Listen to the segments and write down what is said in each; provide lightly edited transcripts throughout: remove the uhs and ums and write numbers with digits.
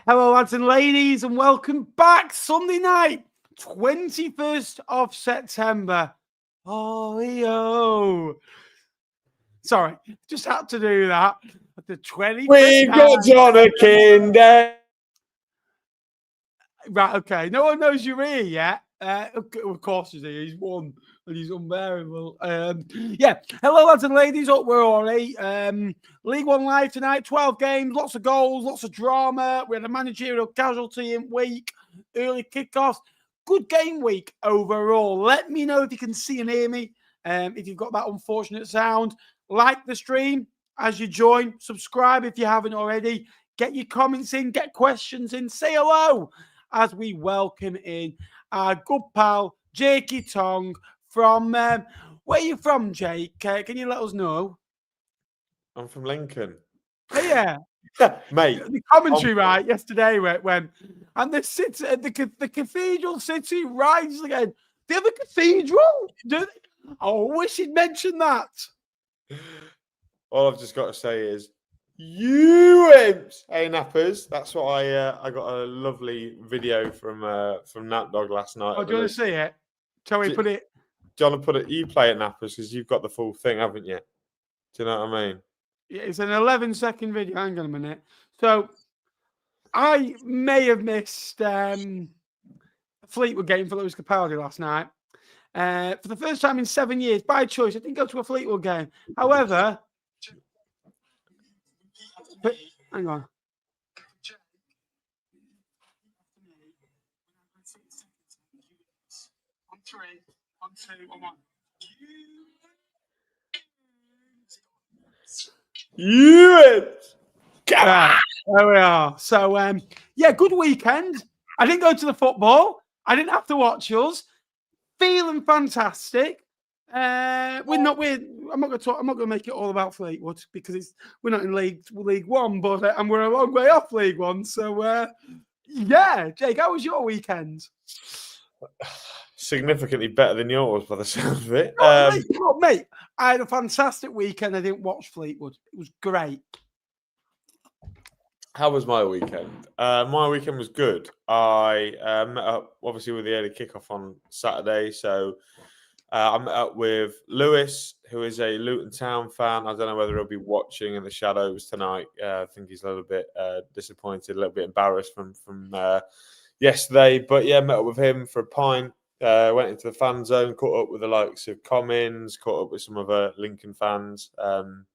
Hello, lads and ladies, and welcome back. Sunday night, 21st of September. Oh, sorry, just had to do that. The 21st. We've got John Kinder. Right, okay. No one knows you're here yet. Of course he's won and he's unbearable. Hello, lads and ladies. Hope we're all right. League One live tonight, 12 games, lots of goals, lots of drama. We had a managerial casualty in week, early kickoffs. Good game week overall. Let me know if you can see and hear me. If you've got that unfortunate sound, like the stream as you join, subscribe if you haven't already. Get your comments in, get questions in, say hello as we welcome in our good pal, Jakey Tong from... where are you from, Jake? Can you let us know? I'm from Lincoln. Oh, yeah. Mate. The commentary, right, yesterday when... And the cathedral city rises again. They have a cathedral? Do they? I wish he'd mentioned that. All I've just got to say is, you imps, hey nappers. That's what I got a lovely video from Nap Dog last night. Oh, do you want to see it? Shall we put it? Do you want to put it? You play it, nappers, because you've got the full thing, haven't you? Do you know what I mean? Yeah, it's an 11-second video. Hang on a minute. So I may have missed a Fleetwood game for Lewis Capaldi last night. For the first time in 7 years, by choice, I didn't go to a Fleetwood game. However, hang on. On 3, on 2, on 1. There we are. So, good weekend. I didn't go to the football. I didn't have to watch yours. Feeling fantastic. I'm not going to make it all about Fleetwood because we're not in League One, but and we're a long way off League One. So, Jake, how was your weekend? Significantly better than yours, by the sound of it. Mate, I had a fantastic weekend. I didn't watch Fleetwood. It was great. How was my weekend? My weekend was good. I met up, obviously, with the early kickoff on Saturday. So I met up with Lewis, who is a Luton Town fan. I don't know whether he'll be watching in the shadows tonight. I think he's a little bit disappointed, a little bit embarrassed from yesterday. But yeah, met up with him for a pint. Went into the fan zone, caught up with the likes of Commons, caught up with some other Lincoln fans. And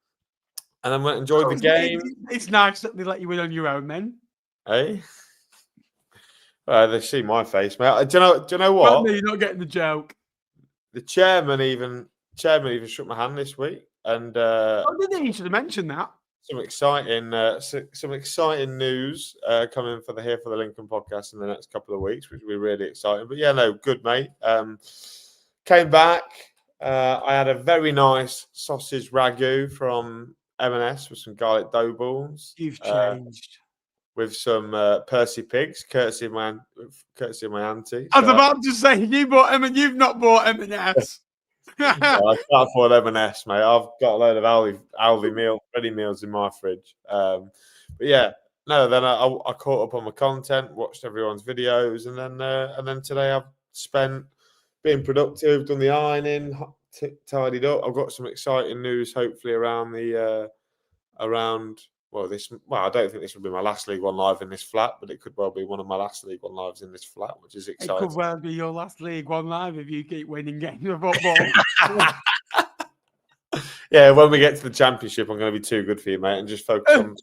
then went and enjoyed the game. It's nice that they let you in on your own, then. Hey, they see my face, mate. Do you know what? Well, no, you're not getting the joke. The chairman even shook my hand this week, and did he? You should have mentioned that. Some exciting news coming for the Lincoln podcast in the next couple of weeks, which will be really exciting. But yeah, no, good, mate. Came back. I had a very nice sausage ragu from M&S with some garlic dough balls. You've changed. With some Percy pigs, courtesy of my auntie. I was about to say you've not bought M&S. I can't afford M&S, mate. I've got a load of Aldi ready meals in my fridge. But yeah, no. Then I caught up on my content, watched everyone's videos, and then today I've spent being productive, done the ironing, tidied up. I've got some exciting news, hopefully around I don't think this will be my last League One live in this flat, but it could well be one of my last League One lives in this flat, which is exciting. It could well be your last League One live if you keep winning games of football. Yeah, when we get to the Championship, I'm going to be too good for you, mate, and just focus on.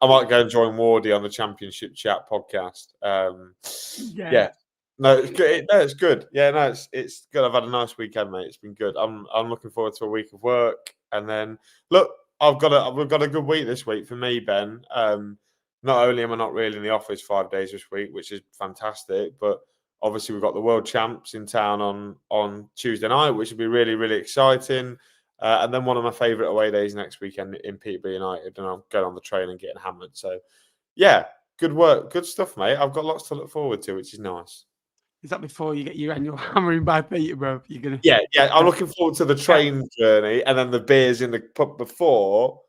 I might go and join Wardy on the Championship Chat podcast. Yeah. No, it's good. It's good. Yeah, no, it's good. I've had a nice weekend, mate. It's been good. I'm looking forward to a week of work, and then look. We've got a good week this week for me, Ben. Not only am I not really in the office 5 days this week, which is fantastic, but obviously we've got the World Champs in town on Tuesday night, which will be really, really exciting. And then one of my favourite away days next weekend in Peterborough United, and I'm going on the train and getting hammered. So, yeah, good work, good stuff, mate. I've got lots to look forward to, which is nice. Is that before you get your annual hammering by Peterborough? You're gonna... Yeah. I'm looking forward to the train journey and then the beers in the pub before,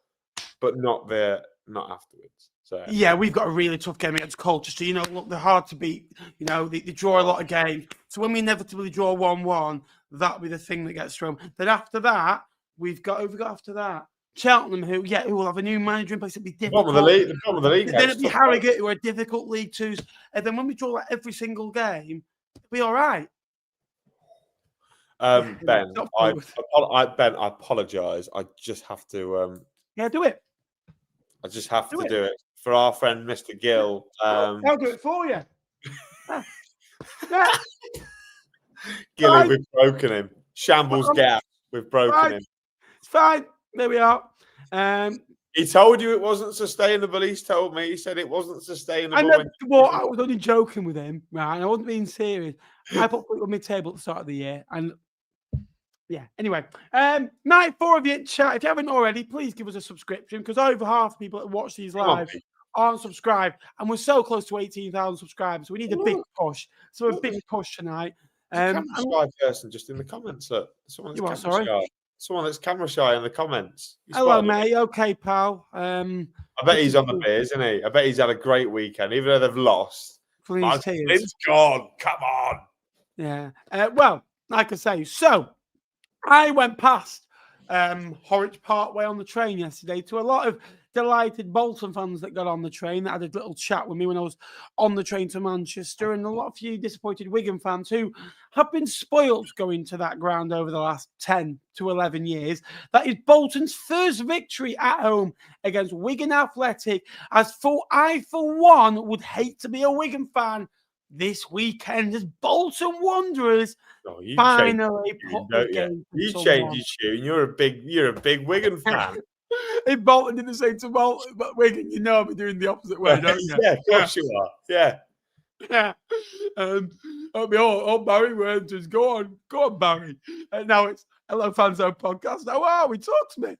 but not the not afterwards. So yeah, we've got a really tough game against Colchester. Look, they're hard to beat. They draw a lot of games. So when we inevitably draw 1-1, that'll be the thing that gets thrown. Then after that, who have we got after that? Cheltenham, who will have a new manager in place. It'll be difficult. The bottom of the league. Then it'll be Harrogate, who are difficult League Twos. And then when we draw every single game, it'll be all right. Ben, I apologise. I just have to. Do it. I just have to do it for our friend Mr. Gill. I'll do it for you. Gilly, we've broken him. Shambles gap. We've broken him. It's fine. There we are. He told you it wasn't sustainable. He's told me. He said it wasn't sustainable. I was only joking with him, right? I wasn't being serious. I put it on mid-table at the start of the year, and yeah. Anyway, night 4 of you in chat. If you haven't already, please give us a subscription, because over half the people that watch these live aren't subscribed, and we're so close to 18,000 subscribers. So we need a big push. So a big push tonight. Camera shy person just in the comments. Look, someone that's camera shy in the comments. Hello, mate. Okay, pal. I bet he's on the beers, isn't he? I bet he's had a great weekend, even though they've lost. It's gone. Come on. Yeah. Well, like I say, so I went past Horwich Parkway on the train yesterday to a lot of delighted Bolton fans that got on the train that had a little chat with me when I was on the train to Manchester, and a lot of few disappointed Wigan fans who have been spoilt going to that ground over the last 10 to 11 years. That is Bolton's first victory at home against Wigan Athletic, I, for one, would hate to be a Wigan fan this weekend as Bolton Wanderers finally put the game. You changed your tune. You're a big Wigan fan. If Bolton did the same to Bolton, but Wigan, I'll be doing the opposite way, don't you? Yeah, of course you are. Yeah. Yeah. I'll be all Barry Winters. Go on, Barry. And now it's Hello Fans Zone podcast. How are we? Talk to me.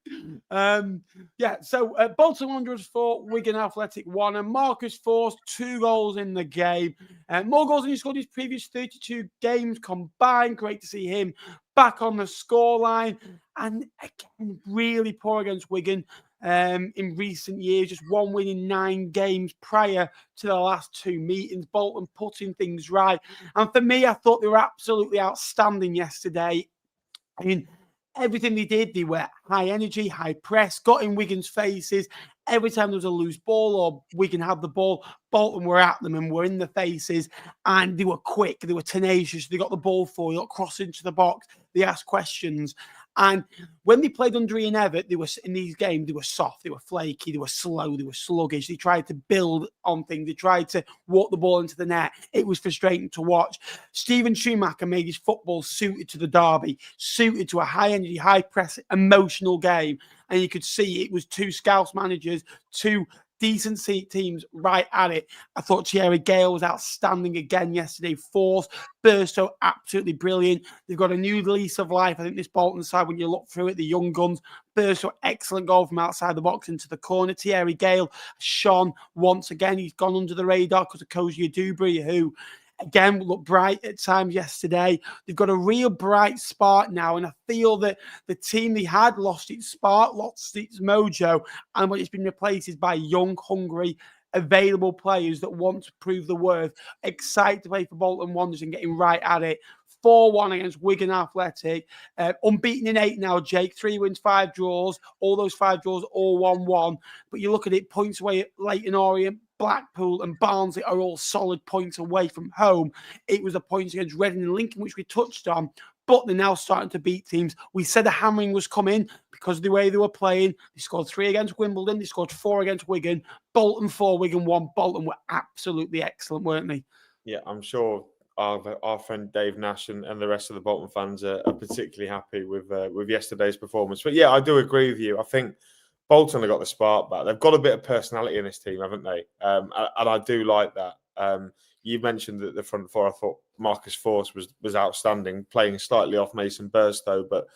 So Bolton Wanderers 4, Wigan Athletic 1, and Marcus Forss 2 goals in the game. More goals than he scored his previous 32 games combined. Great to see him back on the scoreline. And again, really poor against Wigan in recent years. Just 1 win in 9 games prior to the last 2 meetings. Bolton putting things right. And for me, I thought they were absolutely outstanding yesterday. I mean, everything they did, they were high energy, high press, got in Wigan's faces. Every time there was a loose ball or Wigan had the ball, Bolton were at them and were in the faces, and they were quick, they were tenacious, they got the ball forward, they got crossed into the box, they asked questions. And when they played under Ian Evatt, they were in these games, they were soft, they were flaky, they were slow, they were sluggish. They tried to build on things. They tried to walk the ball into the net. It was frustrating to watch. Steven Schumacher made his football suited to the derby, suited to a high-energy, high-press, emotional game. And you could see it was 2 Scouse managers, 2 decent teams right at it. I thought Thierry Gale was outstanding again yesterday. Forss, Burstow, absolutely brilliant. They've got a new lease of life. I think this Bolton side, when you look through it, the young guns. Burstow, excellent goal from outside the box into the corner. Thierry Gale shone once again. He's gone under the radar because of Cozy Dewberry, who again looked bright at times yesterday. They've got a real bright spark now, and I feel that the team they had lost its spark, lost its mojo, and what it's been replaced is by young, hungry, available players that want to prove the worth, excited to play for Bolton Wanderers and getting right at it. 4-1 against Wigan Athletic. Unbeaten in 8 now, Jake. 3 wins, 5 draws. All those 5 draws, all 1-1. But you look at it, points away at Leyton, Orient, Blackpool and Barnsley are all solid points away from home. It was the points against Reading and Lincoln, which we touched on, but they're now starting to beat teams. We said the hammering was coming because of the way they were playing. They scored 3 against Wimbledon. They scored 4 against Wigan. Bolton 4, Wigan 1. Bolton were absolutely excellent, weren't they? Yeah, I'm sure our friend Dave Nash and the rest of the Bolton fans are particularly happy with yesterday's performance. But yeah, I do agree with you. I think Bolton have got the spark back. They've got a bit of personality in this team, haven't they? And I do like that. You mentioned that the front four, I thought Marcus Forss was outstanding, playing slightly off Mason Burstow. But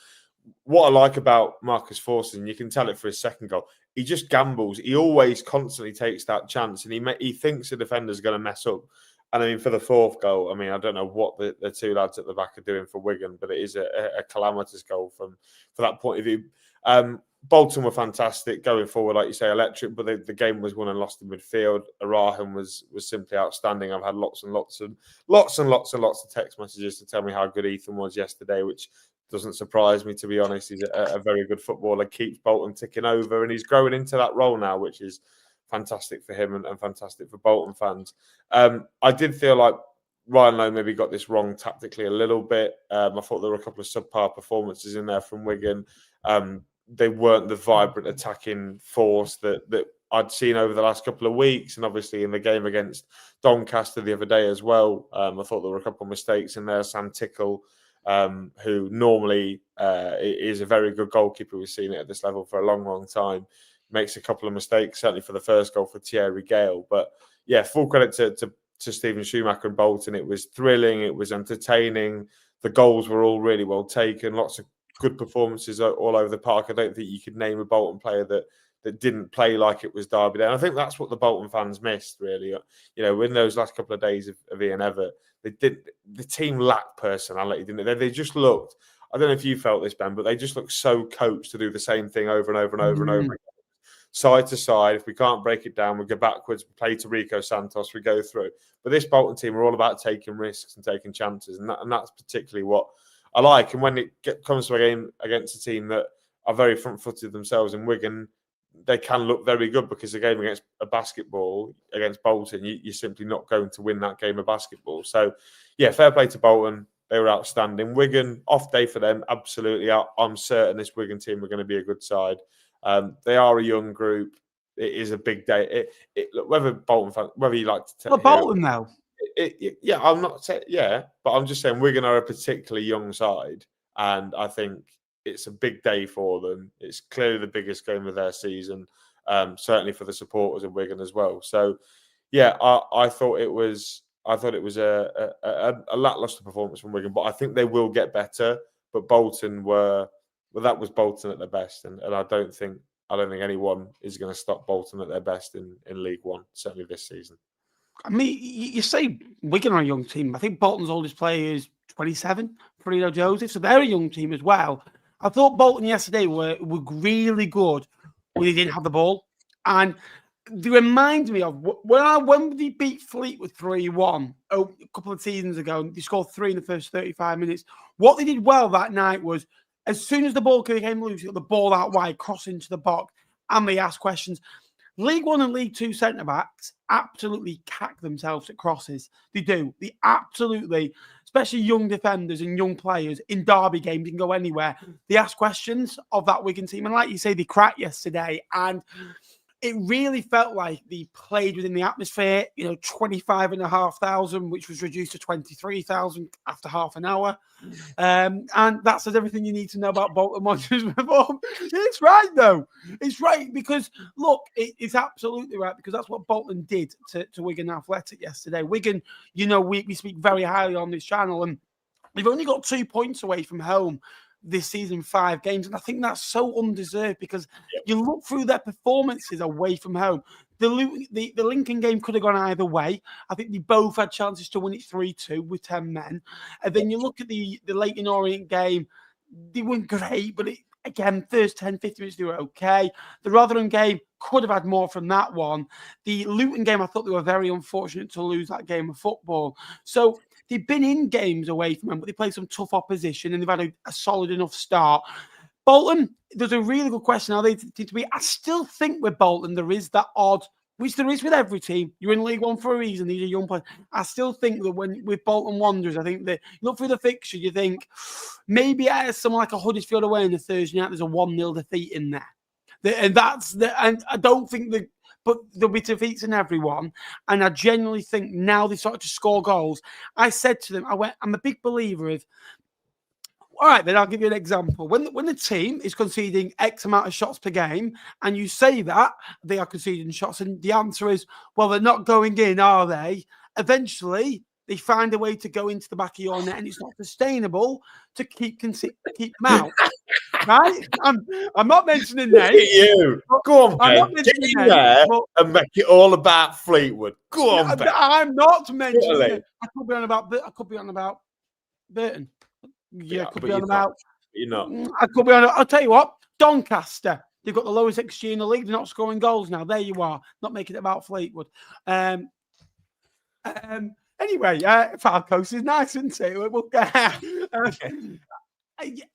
what I like about Marcus Forss, and you can tell it for his second goal, he just gambles. He always constantly takes that chance, and he thinks the defender's going to mess up. And I mean, for the 4th goal, I mean, I don't know what the 2 lads at the back are doing for Wigan, but it is a calamitous goal for that point of view. Bolton were fantastic going forward, like you say, electric. But the game was won and lost in midfield. Rotherham was simply outstanding. I've had lots of text messages to tell me how good Ethan was yesterday, which doesn't surprise me, to be honest. He's a very good footballer. Keeps Bolton ticking over, and he's growing into that role now, which is fantastic for him and fantastic for Bolton fans. I did feel like Ryan Lowe maybe got this wrong tactically a little bit. I thought there were a couple of subpar performances in there from Wigan. They weren't the vibrant attacking force that I'd seen over the last couple of weeks, and obviously in the game against Doncaster the other day as well. I thought there were a couple of mistakes in there. Sam Tickle, who normally is a very good goalkeeper, we've seen it at this level for a long time, makes a couple of mistakes, certainly for the first goal for Thierry Gale. But yeah, full credit to Stephen Schumacher and Bolton. It was thrilling, it was entertaining. The goals were all really well taken, lots of good performances all over the park. I don't think you could name a Bolton player that didn't play like it was Derby Day. And I think that's what the Bolton fans missed, really. You know, in those last couple of days of Ian Evatt, the team lacked personality, didn't they? They just looked, I don't know if you felt this, Ben, but they just looked so coached to do the same thing over and over and over and over again. Side to side, if we can't break it down, we go backwards, play to Rico Santos, we go through. But this Bolton team are all about taking risks and taking chances, and that's particularly what I like. And when it comes to a game against a team that are very front-footed themselves in Wigan, they can look very good, because a game against a basketball, against Bolton, you're simply not going to win that game of basketball. So, yeah, fair play to Bolton. They were outstanding. Wigan, off day for them, absolutely. I'm certain this Wigan team are going to be a good side. They are a young group. It is a big day. Look, whether Bolton fan, whether you like to tell Bolton though. Yeah, I'm not saying but I'm just saying Wigan are a particularly young side, and I think it's a big day for them. It's clearly the biggest game of their season, certainly for the supporters of Wigan as well. So, yeah, I thought it was a lacklustre performance from Wigan, but I think they will get better. But Bolton that was Bolton at their best, and I don't think anyone is going to stop Bolton at their best in League One, certainly this season. I mean, you say Wigan are a young team. I think Bolton's oldest player is 27, Frito Joseph, so they're a young team as well. I thought Bolton yesterday were really good when they didn't have the ball, and they remind me of when they beat Fleetwood 3-1 a couple of seasons ago. They scored 3 in the first 35 minutes. What they did well that night was, as soon as the ball came loose, they got the ball out wide, cross into the box, and they asked questions. League One and League Two centre-backs absolutely cack themselves at crosses. They do. They absolutely, especially young defenders and young players in derby games, they can go anywhere. They ask questions of that Wigan team. And like you say, they cracked yesterday. And it really felt like they played within the atmosphere, 25,500, which was reduced to 23,000 after half an hour. And that says everything you need to know about Bolton Wanderers reform. It's right, though. It's right, because, look, it's absolutely right, because that's what Bolton did to Wigan Athletic yesterday. Wigan, we speak very highly on this channel, and they've only got 2 points away from home this season, 5 games. And I think that's so undeserved, because you look through their performances away from home. The Lincoln game could have gone either way. I think they both had chances to win it 3-2 with 10 men. And then you look at the Leyton Orient game, they weren't great, but again, first 10, 15 minutes, they were okay. The Rotherham game could have had more from that one. The Luton game, I thought they were very unfortunate to lose that game of football. So they've been in games away from them, but they played some tough opposition, and they've had a solid enough start. Bolton, there's a really good question how they did to be. I still think with Bolton, there is that odd, which there is with every team. You're in League One for a reason. These are young players. I still think that with Bolton Wanderers, I think that you look through the fixture, you think maybe someone like a Huddersfield away on the Thursday night, there's a 1-0 defeat in there. And I don't think that, but there'll be defeats in everyone. And I genuinely think now they started to score goals. I said to them, I'm a big believer of, all right, then I'll give you an example. When the team is conceding X amount of shots per game, and you say that they are conceding shots, and the answer is, well, they're not going in, are they? Eventually, they find a way to go into the back of your net, and it's not sustainable to keep them out. Right? I'm not mentioning names. Look at you. Go on, Ben. Get in there and make it all about Fleetwood. Go on, Ben. I'm not mentioning it. I could be on about Burton. Yeah, I could be on about. You're not. I could be on. I'll tell you what. Doncaster. They've got the lowest XG in the league. They're not scoring goals now. There you are. Not making it about Fleetwood. Anyway, Falco's is nice, isn't it?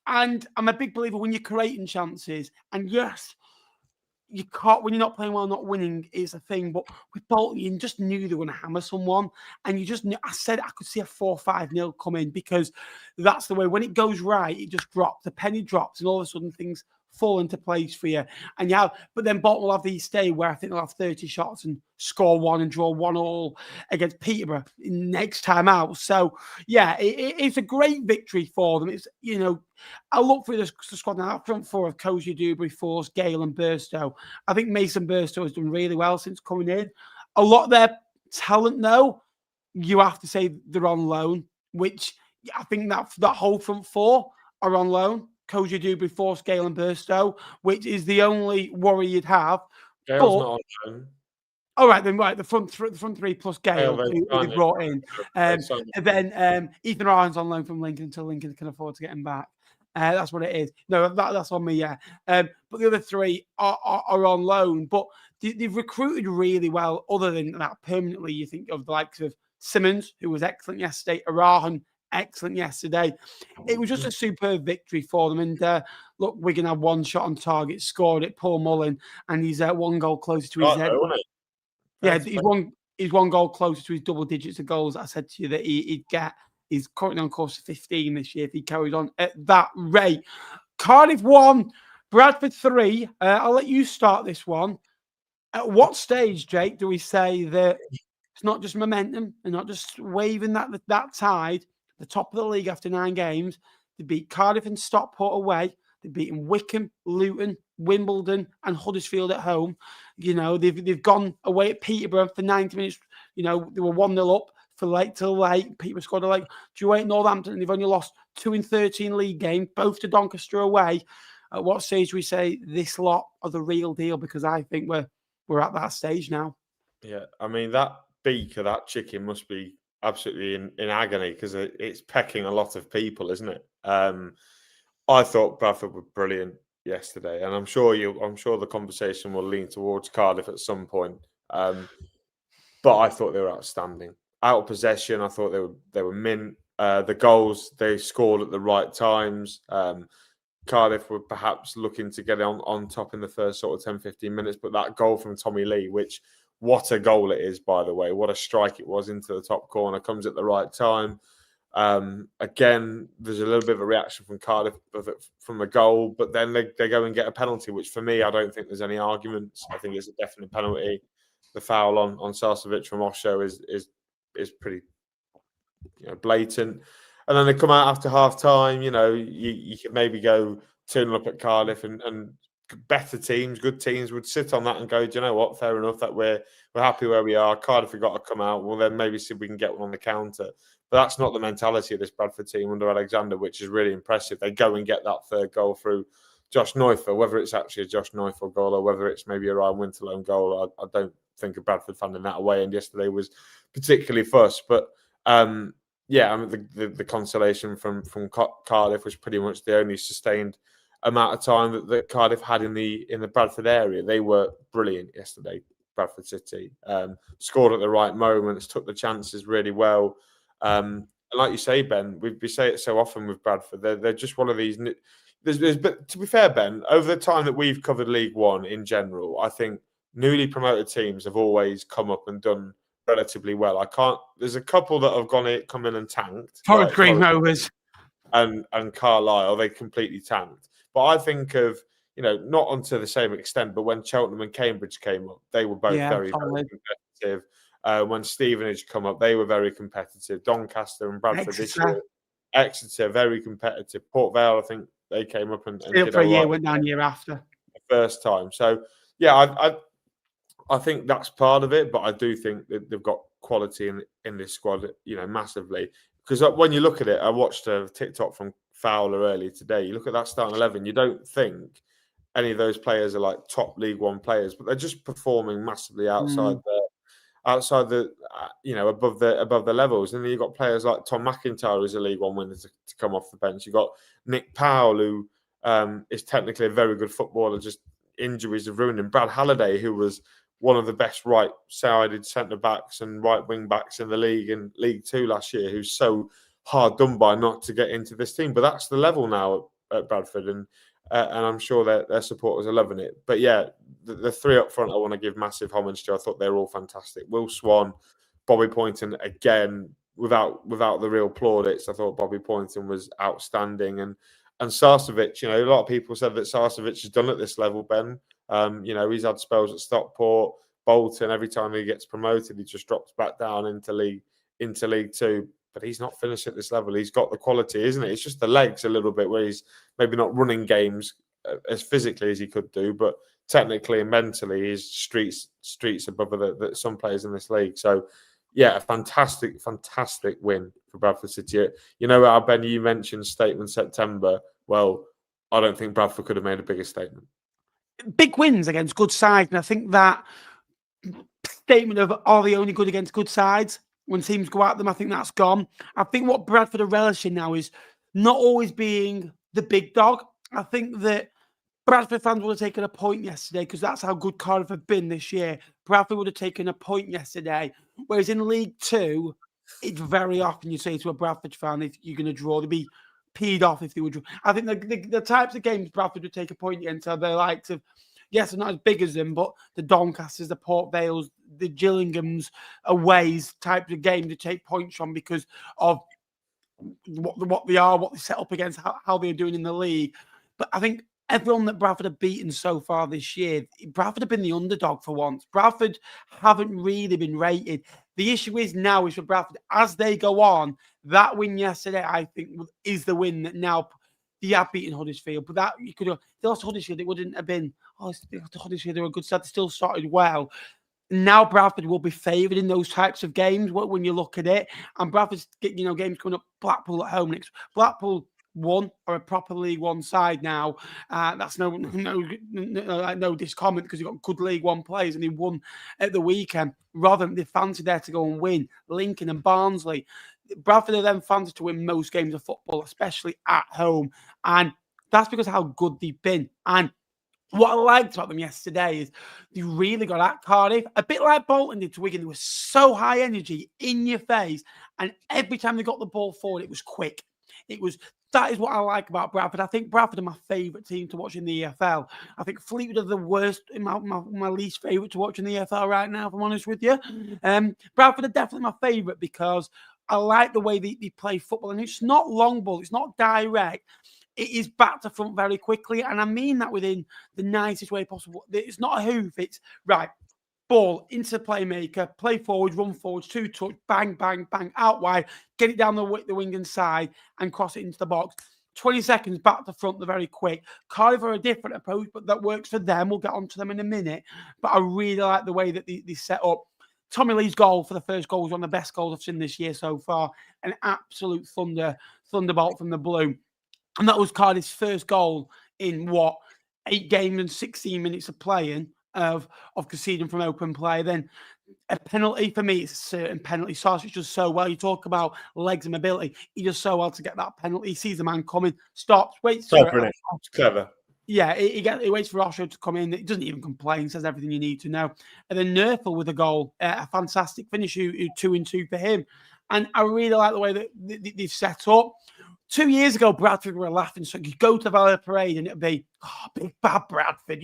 And I'm a big believer when you're creating chances. And yes, you can't, when you're not playing well, not winning is a thing. But with Bolton, you just knew they were going to hammer someone. And you just knew, I said I could see a 4-5-0 coming because that's the way. When it goes right, it just drops. The penny drops, and all of a sudden things fall into place for you. And but then Bolton will have these stay where I think they'll have 30 shots and score 1 and draw 1-1 against Peterborough next time out. So yeah, it's a great victory for them. It's, I look through the squad now, up front 4 of Cozy, Dewberry, Force, Gale and Burstow. I think Mason Burstow has done really well since coming in. A lot of their talent, though, you have to say they're on loan, which I think that whole front 4 are on loan. Cozy, Dewberry, Force, Gale and Burstow, which is the only worry you'd have. Gale's not on loan. All right, then, right, the front 3 plus Gale, who they brought in. And then Ethan Ryan's on loan from Lincoln until Lincoln can afford to get him back. That's what it is. No, that's on me, yeah. But the other 3 are on loan. But they've recruited really well. Other than that, permanently, you think of the likes of Simmons, who was excellent yesterday, Arahan, excellent yesterday. It was just a superb victory for them. And look, Wigan had 1 shot on target, scored it, Paul Mullen, and he's 1 goal closer to his head. Yeah, he's one goal closer to his double digits of goals. I said to you that he'd get. He's currently on course to 15 this year if he carries on at that rate. Cardiff 1, Bradford 3. I'll let you start this one. At what stage, Jake, do we say that it's not just momentum and not just waving that tide, the top of the league after 9 games? They beat Cardiff and Stockport away. They've beaten Wycombe, Luton, Wimbledon, and Huddersfield at home. They've gone away at Peterborough for 90 minutes. They were 1-0 up for late till late. Peterborough scored a late. Away at Northampton, and they've only lost 2 in 13 league games, both to Doncaster away. At what stage do we say this lot are the real deal? Because I think we're at that stage now. Yeah, I mean, that beak of that chicken must be absolutely in agony because it's pecking a lot of people, isn't it? I thought Bradford were brilliant yesterday, and I'm sure the conversation will lean towards Cardiff at some point. But I thought they were outstanding. Out of possession, I thought they were mint. The goals they scored at the right times. Cardiff were perhaps looking to get on top in the first sort of 10, 15 minutes, but that goal from Tommy Lee, which what a goal it is, by the way. What a strike it was into the top corner, comes at the right time. Again, there's a little bit of a reaction from Cardiff from the goal, but then they go and get a penalty, which for me, I don't think there's any arguments. I think it's a definite penalty. The foul on Sarcevic from Osho is pretty blatant. And then they come out after half time. You could maybe go 2-0 up at Cardiff, and better teams, good teams would sit on that and go, do you know what? Fair enough that we're happy where we are. Cardiff have got to come out. Well, then maybe see if we can get one on the counter. But that's not the mentality of this Bradford team under Alexander, which is really impressive. They go and get that 3rd goal through Josh Neufeld, whether it's actually a Josh Neufeld goal or whether it's maybe a Ryan Winterloan goal. I don't think a Bradford fan in that away, and yesterday was particularly fuss. But the consolation from Cardiff was pretty much the only sustained amount of time that Cardiff had in the Bradford area. They were brilliant yesterday, Bradford City. Scored at the right moments, took the chances really well. And like you say, Ben, we say it so often with Bradford. They're just one of these. But to be fair, Ben, over the time that we've covered League One in general, I think newly promoted teams have always come up and done relatively well. There's a couple that have come in and tanked. Forest Green Rovers and Carlisle, they completely tanked. But I think of, not onto the same extent, but when Cheltenham and Cambridge came up, they were both very competitive. When Stevenage come up, they were very competitive. Doncaster and Bradford this year. Exeter, very competitive. Port Vale, I think they came up and did for a year, went down year after. The first time. So, yeah, I think that's part of it, but I do think that they've got quality in this squad, massively. Because when you look at it, I watched a TikTok from Fowler earlier today. You look at that starting 11, you don't think any of those players are like top League One players, but they're just performing massively outside the above the levels. And then you've got players like Tom McIntyre, who's a League One winner, to come off the bench. You've got Nick Powell, who is technically a very good footballer, just injuries have ruined him. Brad Halliday, who was one of the best right-sided centre-backs and right wing-backs in the league in League Two last year, who's so hard done by not to get into this team. But that's the level now at Bradford, and I'm sure their supporters are loving it. But yeah, the three up front I want to give massive homage to. I thought they were all fantastic. Will Swan, Bobby Poynton, again, without the real plaudits, I thought Bobby Poynton was outstanding. And Sarcevic, a lot of people said that Sarcevic is done at this level, Ben. He's had spells at Stockport, Bolton. Every time he gets promoted, he just drops back down into League Two. But he's not finished at this level. He's got the quality, isn't it? It's just the legs a little bit where he's maybe not running games as physically as he could do, but technically and mentally, he's streets above some players in this league. So, yeah, a fantastic win for Bradford City. Ben, you mentioned statement September. Well, I don't think Bradford could have made a bigger statement. Big wins against good sides, and I think that statement of are they only good against good sides when teams go at them, I think that's gone. I think what Bradford are relishing now is not always being the big dog. I think that Bradford fans would have taken a point yesterday because that's how good Cardiff have been this year. Bradford would have taken a point yesterday, whereas in League Two, it's very often you say to a Bradford fan, if you're going to draw, they'd be peed off if they would draw. I think the types of games Bradford would take a point against are the likes of, yes, they're not as big as them, but the Doncasters, the Port Vales, the Gillinghams, aways types of games to take points from because of what they are, what they set up against, how they're doing in the league. But I think everyone that Bradford have beaten so far this year, Bradford have been the underdog for once. Bradford haven't really been rated. The issue is now is for Bradford, as they go on, that win yesterday, I think, is the win that now they have beaten Huddersfield. But that you could have, if they lost to Huddersfield, it wouldn't have been, Huddersfield, they were a good start. They still started well. Now Bradford will be favoured in those types of games when you look at it. And Bradford's games coming up, Blackpool at home next. Blackpool won, are a proper League One side now. That's no discomment because you've got good League One players and they won at the weekend. Rotherham, they fancied there to go and win. Lincoln and Barnsley. Bradford are then fancied to win most games of football, especially at home. And that's because of how good they've been. And what I liked about them yesterday is they really got at Cardiff, a bit like Bolton did to Wigan. They were so high energy, in your face, and every time they got the ball forward, it was quick. That is what I like about Bradford. I think Bradford are my favourite team to watch in the EFL. I think Fleetwood are the worst, my least favourite to watch in the EFL right now, if I'm honest with you. Bradford are definitely my favourite because I like the way they play football, and it's not long ball, it's not direct. It is back to front very quickly, and I mean that within the nicest way possible. It's not a hoof, it's right. Ball into playmaker, play forward, run forwards, two touch, bang, bang, bang, out wide, get it down the wing and side, and cross it into the box. 20 seconds back to front, they're very quick. Cardiff are a different approach, but that works for them. We'll get onto them in a minute. But I really like the way that they set up. Tommy Lee's goal for the first goal was one of the best goals I've seen this year so far. An absolute thunderbolt from the blue. And that was Cardiff's first goal in 8 games and 16 minutes of playing, of conceding from open play. Then a penalty, for me, it's a certain penalty. Sarcevic does so well. You talk about legs and mobility. He does so well to get that penalty. He sees the man coming, stops, waits for it. It's clever. Yeah, he waits for Osho to come in. He doesn't even complain. Says everything you need to know. And then Nerfel with a goal, a fantastic finish, 2-2 for him. And I really like the way that they've set up. 2 years ago, Bradford were laughing. So you go to the Vale Parade and it'd be, big bad Bradford,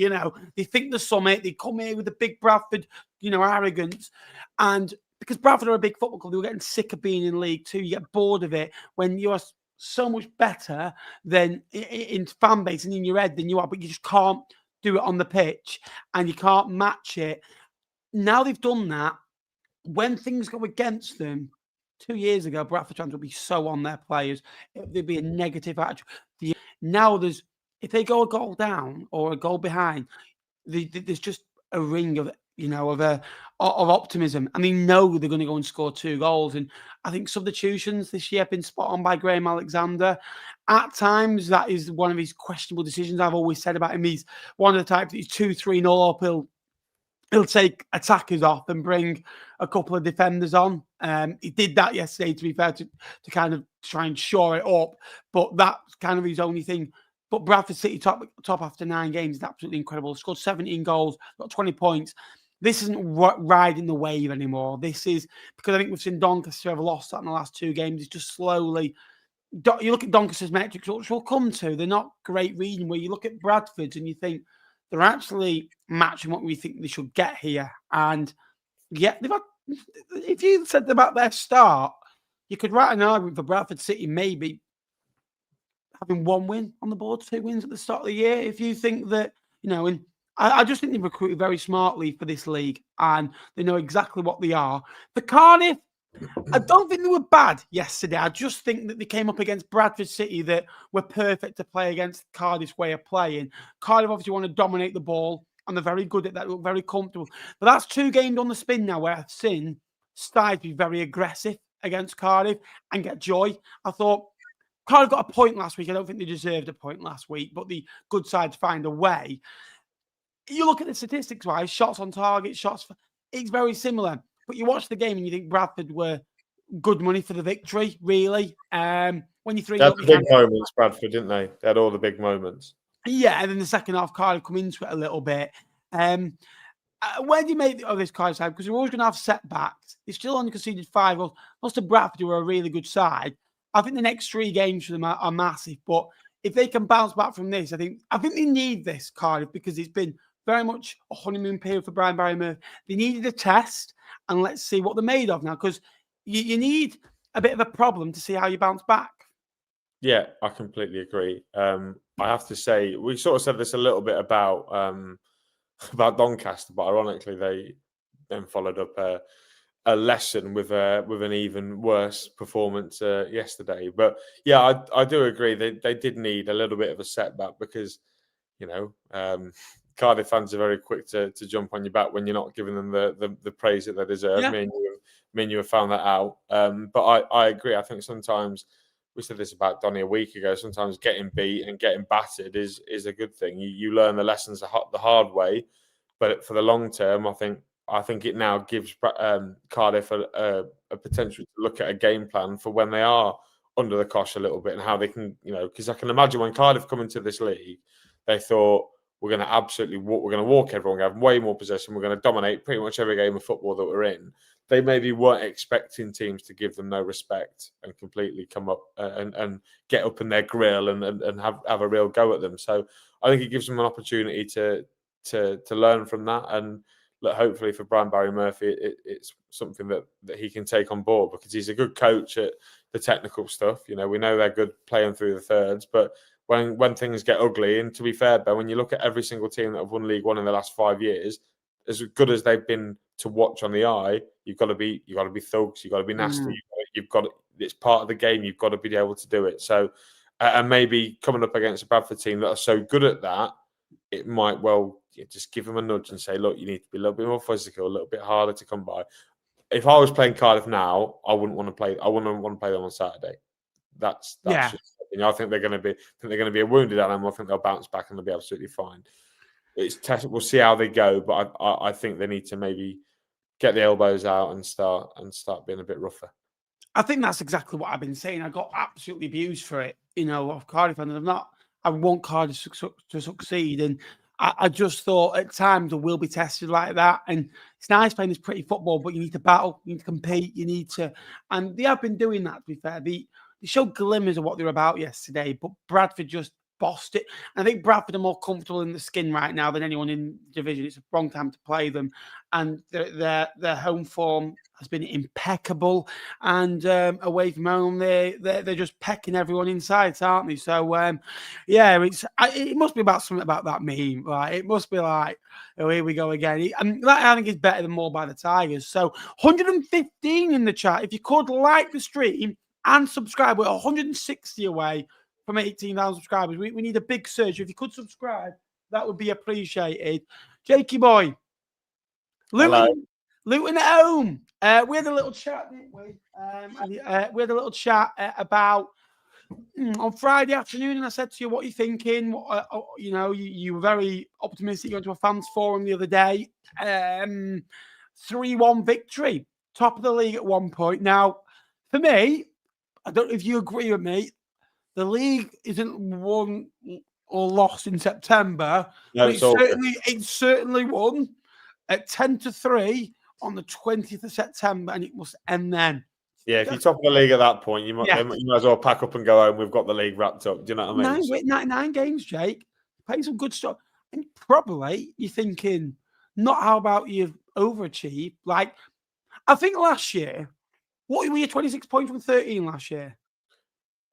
They think the summit. They come here with the big Bradford, arrogance. And because Bradford are a big football club, they were getting sick of being in League Two. You get bored of it when you are so much better than in fan base and in your head than you are, but you just can't do it on the pitch and you can't match it. Now they've done that. When things go against them, 2 years ago, Bradford fans would be so on their players. There'd be a negative attitude. Now if they go a goal down or a goal behind, there's just a ring of optimism, and they know they're going to go and score 2 goals. And I think substitutions this year have been spot on by Graham Alexander. At times, that is one of his questionable decisions. I've always said about him, he's one of the types that he's 2-3-0 up. He'll take attackers off and bring a couple of defenders on. He did that yesterday, to be fair, to kind of try and shore it up. But that's kind of his only thing But Bradford City top after 9 games is absolutely incredible. Scored 17 goals, got 20 points. This isn't riding the wave anymore. This is because I think we've seen Doncaster have lost that in the last 2 games. It's just slowly. You look at Doncaster's metrics, which we'll come to. They're not great reading. Where you look at Bradford's and you think they're actually matching what we think they should get here. And yeah, if you said about their start, you could write an argument for Bradford City maybe having 1 win on the board, 2 wins at the start of the year. If you think that, and I just think they've recruited very smartly for this league and they know exactly what they are. For Cardiff, I don't think they were bad yesterday. I just think that they came up against Bradford City that were perfect to play against Cardiff's way of playing. Cardiff obviously want to dominate the ball and they're very good at that, look very comfortable. But that's 2 games on the spin now where I've seen Styles be very aggressive against Cardiff and get joy. I thought Cardiff got a point last week. I don't think they deserved a point last week, but the good sides find a way. You look at the statistics-wise, shots on target, it's very similar. But you watch the game and you think Bradford were good money for the victory, really. When you 3 up, big moments, Bradford, didn't they? They had all the big moments. Yeah, and then the second half, Cardiff come into it a little bit. Where do you make this Cardiff side? Because we're always going to have setbacks. They still only conceded 5 goals. Most of Bradford were a really good side. I think the next 3 games for them are massive. But if they can bounce back from this, I think they need this, Cardiff, because it's been very much a honeymoon period for Brian Barry Murphy. They needed a test, and let's see what they're made of now, because you need a bit of a problem to see how you bounce back. Yeah, I completely agree. I have to say, we sort of said this a little bit about Doncaster, but ironically, they then followed up a lesson with an even worse performance yesterday. But yeah, I do agree. They did need a little bit of a setback because, Cardiff fans are very quick to jump on your back when you're not giving them the praise that they deserve. Yeah. Me and you have found that out. But I agree. I think sometimes, we said this about Donny a week ago, sometimes getting beat and getting battered is a good thing. You learn the lessons the hard way. But for the long term, I think it now gives Cardiff a potential to look at a game plan for when they are under the cosh a little bit and how they can, because I can imagine when Cardiff come into this league, they thought, we're going to walk everyone, have way more possession, we're going to dominate pretty much every game of football that we're in. They maybe weren't expecting teams to give them no respect and completely come up and get up in their grill and have a real go at them. So I think it gives them an opportunity to learn from that. And look, hopefully for Brian Barry Murphy, it's something that he can take on board because he's a good coach at the technical stuff. We know they're good playing through the thirds, but when things get ugly, and to be fair, Ben, when you look at every single team that have won League One in the last 5 years, as good as they've been to watch on the eye, you've got to be thugs, you've got to be nasty, it's part of the game, you've got to be able to do it. So, and maybe coming up against a Bradford team that are so good at that, it might well just give them a nudge and say, look, you need to be a little bit more physical, a little bit harder to come by. If I was playing Cardiff now, I wouldn't want to play them on Saturday. That's just, I think they're going to be a wounded animal. I think they'll bounce back and they'll be absolutely fine. We'll see how they go, but I think they need to maybe get the elbows out and start being a bit rougher. I think that's exactly what I've been saying. I got absolutely abused for it, of Cardiff, and I want Cardiff to succeed, and I just thought at times they will be tested like that. And it's nice playing this pretty football, but you need to battle, you need to compete, and they have been doing that. To be fair, they showed glimmers of what they were about yesterday, but Bradford just bossed it. And I think Bradford are more comfortable in the skin right now than anyone in the division. It's a wrong time to play them, and their home form has been impeccable. And away from home, they're just pecking everyone inside, aren't they? So it must be about something about that meme. Right? It must be like, oh, here we go again. And that I think is better than more by the Tigers. So 115 in the chat. If you could like the stream and subscribe, we're 160 away from 18,000 subscribers. We need a big surge. If you could subscribe, that would be appreciated. Jakey boy, Luton at home. We had a little chat, didn't we? We had a little chat about on Friday afternoon, and I said to you, "What are you thinking?" You were very optimistic. You went to a fans forum the other day. 3-1 victory, top of the league at one point. Now, for me, I don't know if you agree with me. The league isn't won or lost in September. No, But it's all good. it certainly won at 10-3 on the 20th of September, and it must end then. Yeah, if you top of the league at that point, you might as well pack up and go home. We've got the league wrapped up. Do you know what I mean? Nine games, Jake. Play some good stuff. And probably you're thinking, not how about you've overachieved. Like, I think last year, what were you 26 points from 13 last year?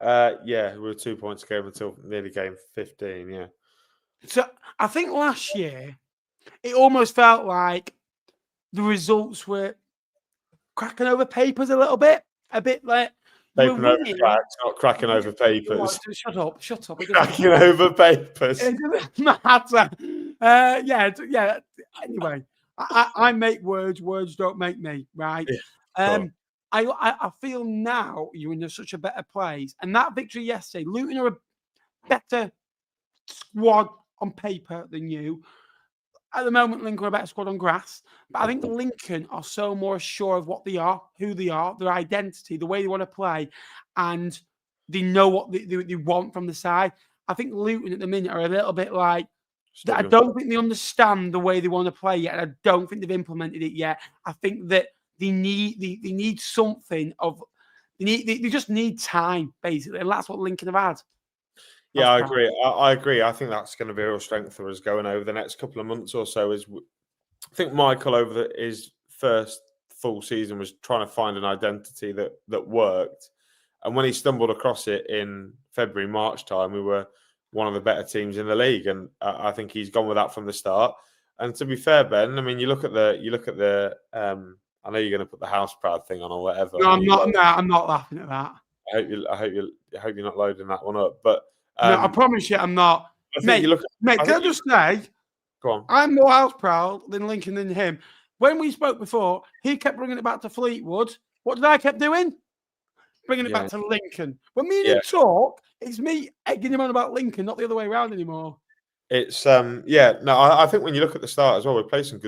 Yeah, we were 2 points game until nearly game 15, yeah. So I think last year, it almost felt like the results were cracking over papers a little bit. A bit like Papering over cracks, not cracking over papers. Shut up. Cracking over papers. It doesn't matter. Yeah. Anyway, I make words don't make me, right? Yeah, cool. I feel now you're in such a better place. And that victory yesterday, Luton are a better squad on paper than you. At the moment, Lincoln are a better squad on grass. But I think Lincoln are so more sure of what they are, who they are, their identity, the way they want to play, and they know what they want from the side. I think Luton at the minute are a little bit like, I don't think they understand the way they want to play yet, and I don't think they've implemented it yet. I think that they need something of they just need time, basically, and that's what Lincoln have had. Yeah, I agree. I agree. I think that's going to be a real strength for us going over the next couple of months or so. I think Michael over his first full season was trying to find an identity that worked, and when he stumbled across it in February, March time, we were one of the better teams in the league, and I think he's gone with that from the start. And to be fair, Ben, I mean, you look at the. I know you're going to put the house proud thing on or whatever. No, I'm not. No, I'm not laughing at that. I hope you're not loading that one up, but. No, I promise you, I'm not. Mate, can I just say, go on. I'm more house proud than Lincoln than him. When we spoke before, he kept bringing it back to Fleetwood. What did I keep doing? Bringing it back to Lincoln. When me and him talk, it's me egging him on about Lincoln, not the other way around anymore. It's I think when you look at the start as well, we played some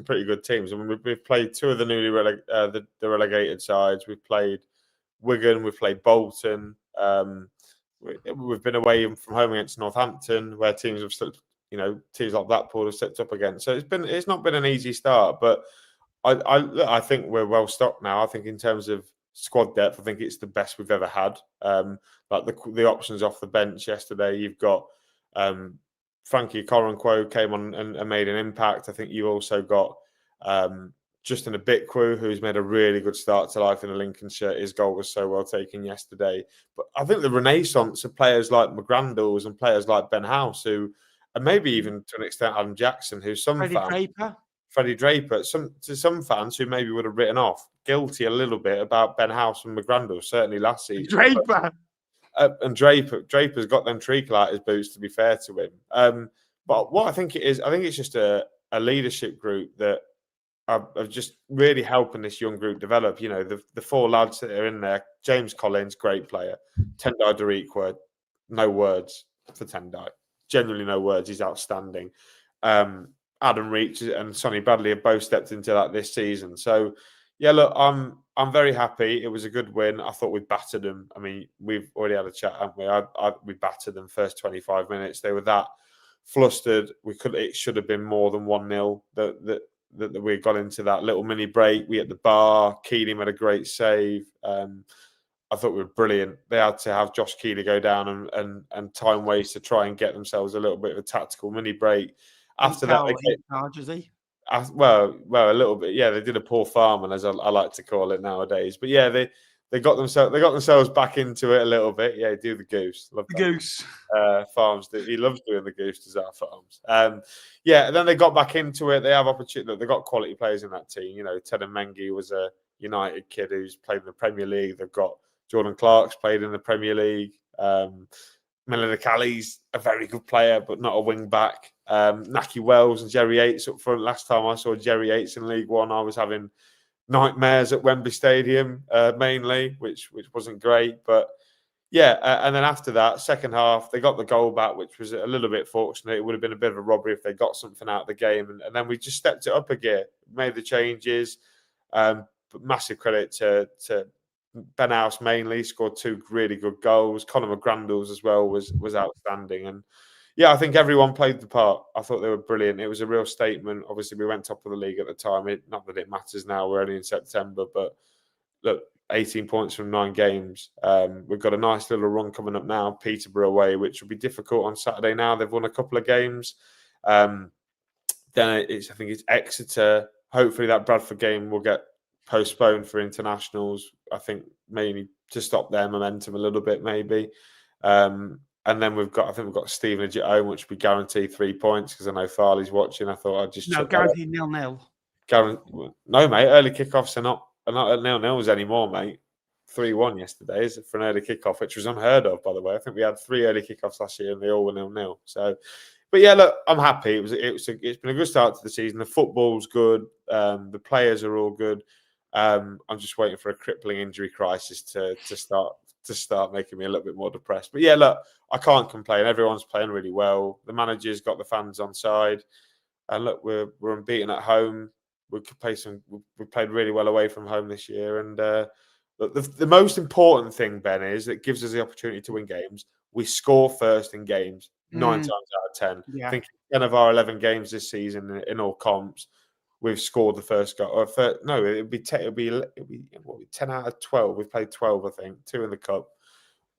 pretty good teams. I mean, we've played two of the newly the relegated sides. We've played Wigan, we've played Bolton. We've been away from home against Northampton, where teams have still, teams like Blackpool have stepped up again. So it's not been an easy start, but I think we're well stocked now. I think in terms of squad depth, I think it's the best we've ever had. Like the options off the bench yesterday, you've got Frankie Coronquo came on and made an impact. I think you also got Justin Abitquo, who's made a really good start to life in a Lincoln shirt. His goal was so well taken yesterday. But I think the renaissance of players like McGrandles and players like Ben House, and maybe even to an extent Adam Jackson, who Freddie Draper, to some fans who maybe would have written off, guilty a little bit about Ben House and McGrandles, certainly last season. Draper's got them treacle out his boots, to be fair to him. But what I think it is, I think it's just a leadership group that of just really helping this young group develop. The four lads that are in there: James Collins, great player; Tendai Doriqua, no words for Tendai. Genuinely no words. He's outstanding. Adam Reach and Sonny Bradley have both stepped into that this season. So, yeah, look, I'm very happy. It was a good win. I thought we battered them. I mean, we've already had a chat, haven't we? We battered them first 25 minutes. They were that flustered. It should have been more than 1-0. That we got into that little mini break. We hit the bar. Keeley made a great save. I thought we were brilliant. They had to have Josh Keeley go down and time waste to try and get themselves a little bit of a tactical mini break. After that, well, a little bit. Yeah, they did a poor farming, as I like to call it nowadays. But yeah, they got themselves back into it a little bit. Yeah, do the goose. Love the goose. Farms. He loves doing the goose. Does our Farms. Yeah, and then they got back into it. They have opportunity. They got quality players in that team. Ted Mengi was a United kid who's played in the Premier League. They've got Jordan Clark's played in the Premier League. Melina Callie's a very good player, but not a wing back. Naki Wells and Jerry Yates up front. Last time I saw Jerry Yates in League One, I was having nightmares at Wembley Stadium, mainly, which wasn't great. But yeah, and then after that, second half, they got the goal back, which was a little bit fortunate. It would have been a bit of a robbery if they got something out of the game. And then we just stepped it up a gear, made the changes. But massive credit to Ben House mainly, scored two really good goals. Conor McGrandles as well was outstanding. And yeah, I think everyone played the part. I thought they were brilliant. It was a real statement. Obviously, we went top of the league at the time. Not that it matters now. We're only in September, but look, 18 points from 9 games. We've got a nice little run coming up now. Peterborough away, which will be difficult on Saturday. Now they've won a couple of games. Then I think it's Exeter. Hopefully, that Bradford game will get postponed for internationals. I think mainly to stop their momentum a little bit, maybe. And then we've got Stevenage at home, which we guarantee 3 points because I know Farley's watching. I thought I'd just guarantee 0-0. No, mate. Early kickoffs are not at 0-0s anymore, mate. 3-1 yesterday is for an early kickoff, which was unheard of, by the way. I think we had 3 early kickoffs last year and they all were 0-0. So, but yeah, look, I'm happy. It's been a good start to the season. The football's good. The players are all good. I'm just waiting for a crippling injury crisis to start making me a little bit more depressed. But yeah, look, I can't complain. Everyone's playing really well. The manager's got the fans on side. And look, we're unbeaten at home. We played really well away from home this year. And the most important thing, Ben, is that gives us the opportunity to win games. We score first in games 9 times out of 10. Yeah. I think 10 of our 11 games this season in all comps, we've scored the first goal. It'd be 10 out of 12. We've played 12, I think, 2 in the cup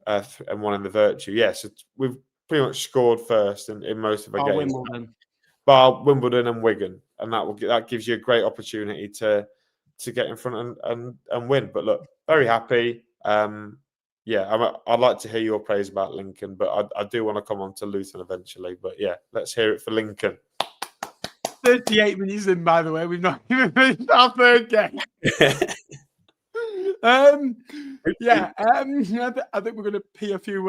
and 1 in the Virtue. Yes, yeah, so we've pretty much scored first in most of our games. Bar Wimbledon and Wigan, and that gives you a great opportunity to get in front and win. But look, very happy. I'd like to hear your praise about Lincoln, but I do want to come on to Luton eventually. But yeah, let's hear it for Lincoln. 38 minutes in, by the way. We've not even finished our third game. I think we're going to pee a few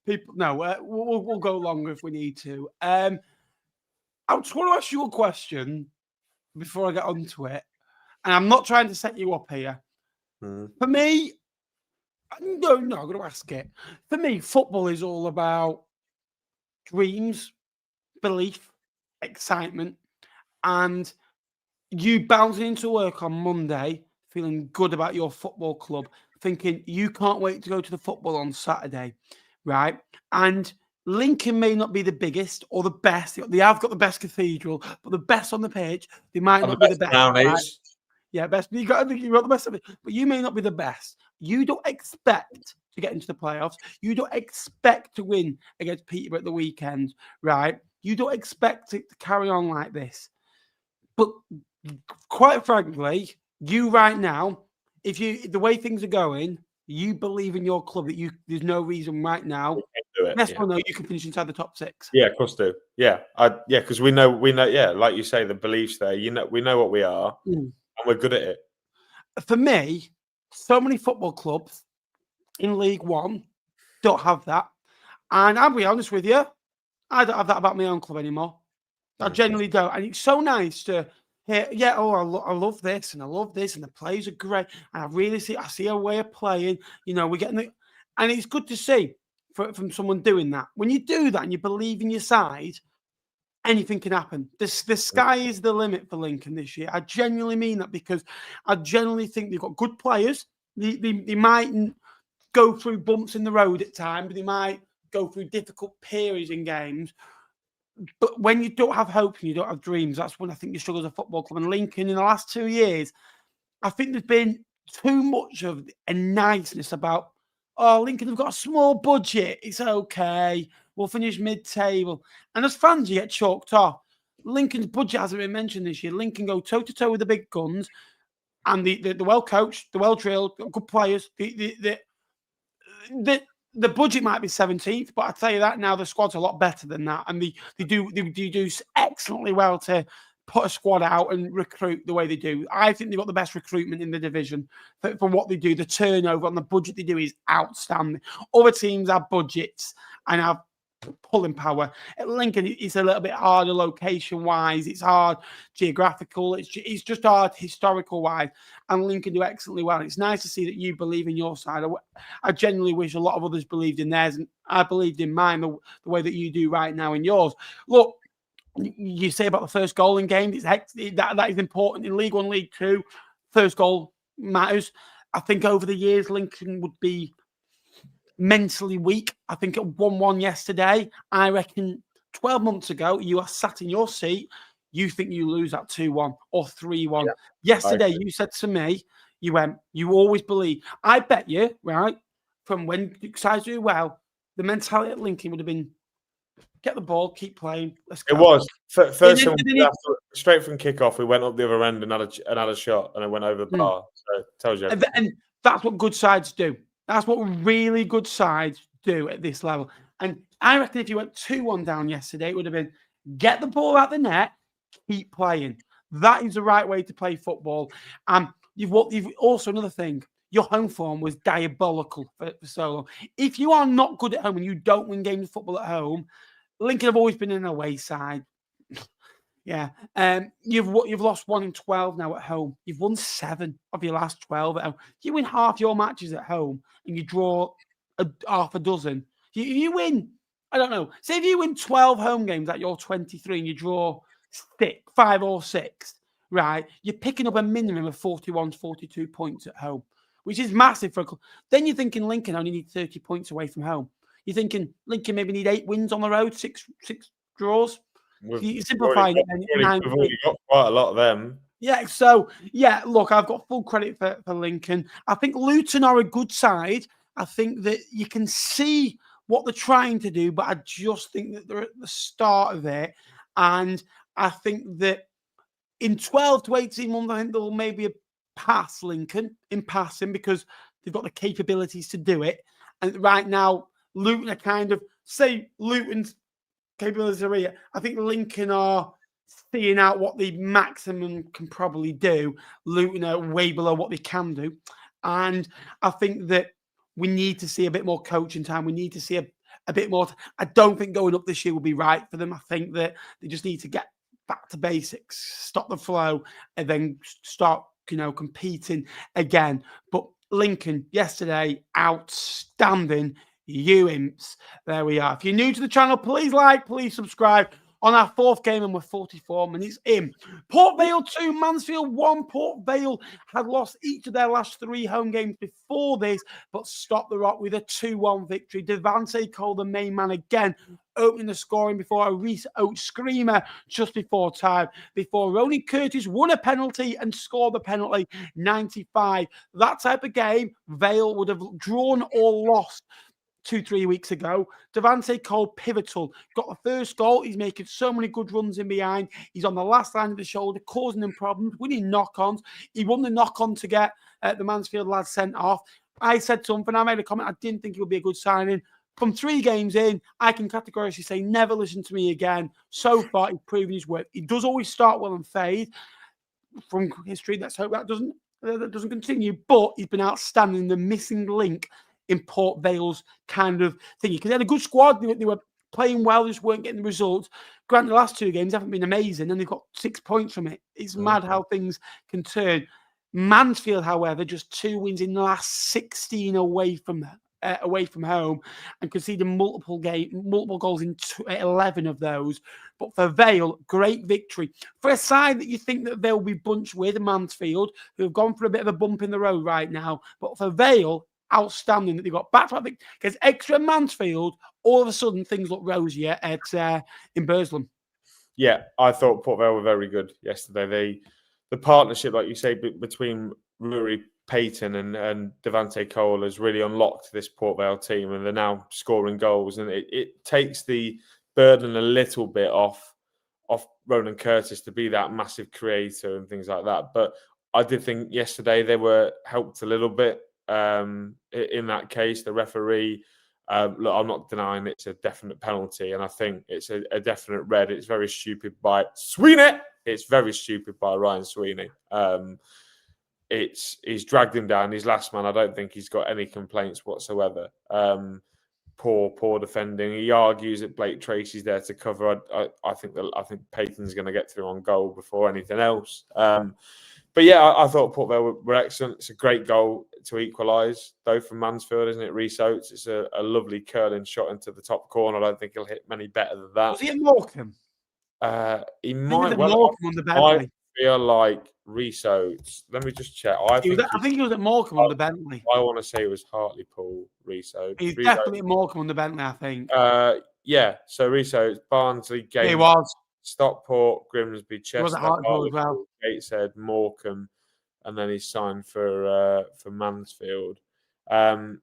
people. No, we'll go longer if we need to. I just want to ask you a question before I get onto it. And I'm not trying to set you up here. For me, no, I'm going to ask it. For me, football is all about dreams, belief, excitement, and you bouncing into work on Monday, feeling good about your football club, thinking you can't wait to go to the football on Saturday, right? And Lincoln may not be the biggest or the best. They have got the best cathedral, but the best on the pitch, they might not be the best. Right? Yeah, best. I think you got the best of it, but you may not be the best. You don't expect to get into the playoffs. You don't expect to win against Peterborough at the weekend, right? You don't expect it to carry on like this. But quite frankly, you right now, the way things are going, you believe in your club that there's no reason right now. Yes or no, you can finish inside the top 6. Yeah, of course do. Yeah, because we know. Yeah, like you say, the beliefs there. We know what we are, and we're good at it. For me, so many football clubs in League One don't have that, and I'll be honest with you, I don't have that about my own club anymore. I genuinely don't, and it's so nice to hear. Yeah, I love this, and I love this, and the players are great, and I see a way of playing. We're getting and it's good to see from someone doing that. When you do that and you believe in your side, anything can happen. The sky is the limit for Lincoln this year. I genuinely mean that, because I genuinely think they've got good players. They might go through bumps in the road at times. They might go through difficult periods in games. But when you don't have hope and you don't have dreams, that's when I think you struggle as a football club. And Lincoln, in the last 2 years, I think there's been too much of a niceness about, Lincoln have got a small budget. It's okay. We'll finish mid-table. And as fans, you get chalked off. Lincoln's budget hasn't been mentioned this year. Lincoln go toe-to-toe with the big guns. And the well-coached, the well-drilled, good players. The budget might be 17th, but I tell you that now, the squad's a lot better than that. And they do excellently well to put a squad out and recruit the way they do. I think they've got the best recruitment in the division for what they do. The turnover on the budget they do is outstanding. Other teams have budgets and have pulling power. At Lincoln, it's a little bit harder location-wise. It's hard geographical. It's just hard historical-wise. And Lincoln do excellently well. It's nice to see that you believe in your side. I genuinely wish a lot of others believed in theirs, and I believed in mine the way that you do right now in yours. Look, you say about the first goal in games, that is important in League One, League Two. First goal matters. I think over the years, Lincoln would be mentally weak. I think at 1-1 yesterday, I reckon 12 months ago, you are sat in your seat. You think you lose at 2-1 or 3-1. Yeah, Yesterday, you said to me, you went, you always believe. I bet you, right, from when sides do well, the mentality at Lincoln would have been, get the ball, keep playing, let's go. It was. First time, straight from kickoff, we went up the other end and had a shot, and it went over the bar. So it tells you everything. And that's what good sides do. That's what really good sides do at this level. And I reckon if you went 2-1 down yesterday, it would have been get the ball out the net, keep playing. That is the right way to play football. And you've also another thing. Your home form was diabolical for so long. If you are not good at home and you don't win games of football at home, Lincoln have always been an away side. Yeah. You've lost 1 in 12 now at home. You've won 7 of your last 12 at home. You win half your matches at home and you draw half a dozen. You win, I don't know. Say if you win 12 home games at your 23 and you draw 5 or 6, right? You're picking up a minimum of 41 to 42 points at home, which is massive for a club. Then you're thinking Lincoln only need 30 points away from home. You're thinking Lincoln maybe need 8 wins on the road, 6 draws. You simplify it. We've already got quite a lot of them. Yeah, so, look, I've got full credit for Lincoln. I think Luton are a good side. I think that you can see what they're trying to do, but I just think that they're at the start of it. And I think that in 12 to 18 months, I think they'll maybe pass Lincoln in passing because they've got the capabilities to do it. And right now, Luton are kind of, say Luton's capabilities are here. I think Lincoln are seeing out what the maximum can probably do. Luton are way below what they can do. And I think that we need to see a bit more coaching time. We need to see a bit more. I don't think going up this year will be right for them. I think that they just need to get back to basics, stop the flow, and then start, competing again. But Lincoln yesterday, outstanding. You imps. There we are. If you're new to the channel, please like, please subscribe. On our 4th game, and we're 44 minutes in. Port Vale 2, Mansfield 1. Port Vale had lost each of their last 3 home games before this, but stopped the rot with a 2-1 victory. Devante Cole, the main man again, opening the scoring before a Reece Oates screamer just before time, before Ronnie Curtis won a penalty and scored the penalty, 95. That type of game, Vale would have drawn or lost 2-3 weeks ago. Devante Cole, pivotal, got the first goal. He's making so many good runs in behind. He's on the last line of the shoulder, causing them problems, winning knock-ons. He won the knock-on to get the Mansfield lads sent off. I said something, I made a comment, I didn't think it would be a good signing. From 3 games in, I can categorically say, never listen to me again. So far, he's proven his worth. He does always start well and fade. From history, let's hope that doesn't continue. But he's been outstanding, the missing link in Port Vale's kind of thingy. Because they had a good squad. They were playing well, just weren't getting the results. Granted, the last 2 games haven't been amazing, and they've got 6 points from it. It's mad how things can turn. Mansfield, however, just 2 wins in the last 16 away from home, and conceded multiple goals in 11 of those. But for Vale, great victory. For a side that you think that they'll be bunched with, Mansfield, who have gone for a bit of a bump in the road right now. But for Vale, outstanding that they got back-to-back because Exeter and Mansfield, all of a sudden things look rosier in Burslem. Yeah, I thought Port Vale were very good yesterday. The partnership, like you say, between Rory Payton and Devante Cole has really unlocked this Port Vale team, and they're now scoring goals, and it takes the burden a little bit off Ronan Curtis to be that massive creator and things like that. But I did think yesterday they were helped a little bit. In that case, the referee, look, I'm not denying it's a definite penalty, and I think it's a definite red. It's very stupid by Sweeney. It's very stupid by Ryan Sweeney. He's dragged him down. He's last man. I don't think he's got any complaints whatsoever. Poor defending. He argues that Blake Tracy's there to cover. I think Payton's going to get through on goal before anything else. But yeah, I thought Port Vale were excellent. It's a great goal to equalise, though, from Mansfield, isn't it? Reece Oates. It's a lovely curling shot into the top corner. I don't think he'll hit many better than that. Was he at Morecambe? He might. Well, I feel like Reece Oates. Let me just check. I think he was at Morecambe on the Bentley. I want to say it was Hartlepool, Reece Oates. He's definitely at Morecambe on the Bentley, I think. so Riso, it's Barnsley, He Games, was. Stockport, Grimsby, He was Chester, at Hartlepool as well. Gateshead, Morecambe, and then he signed for Mansfield. I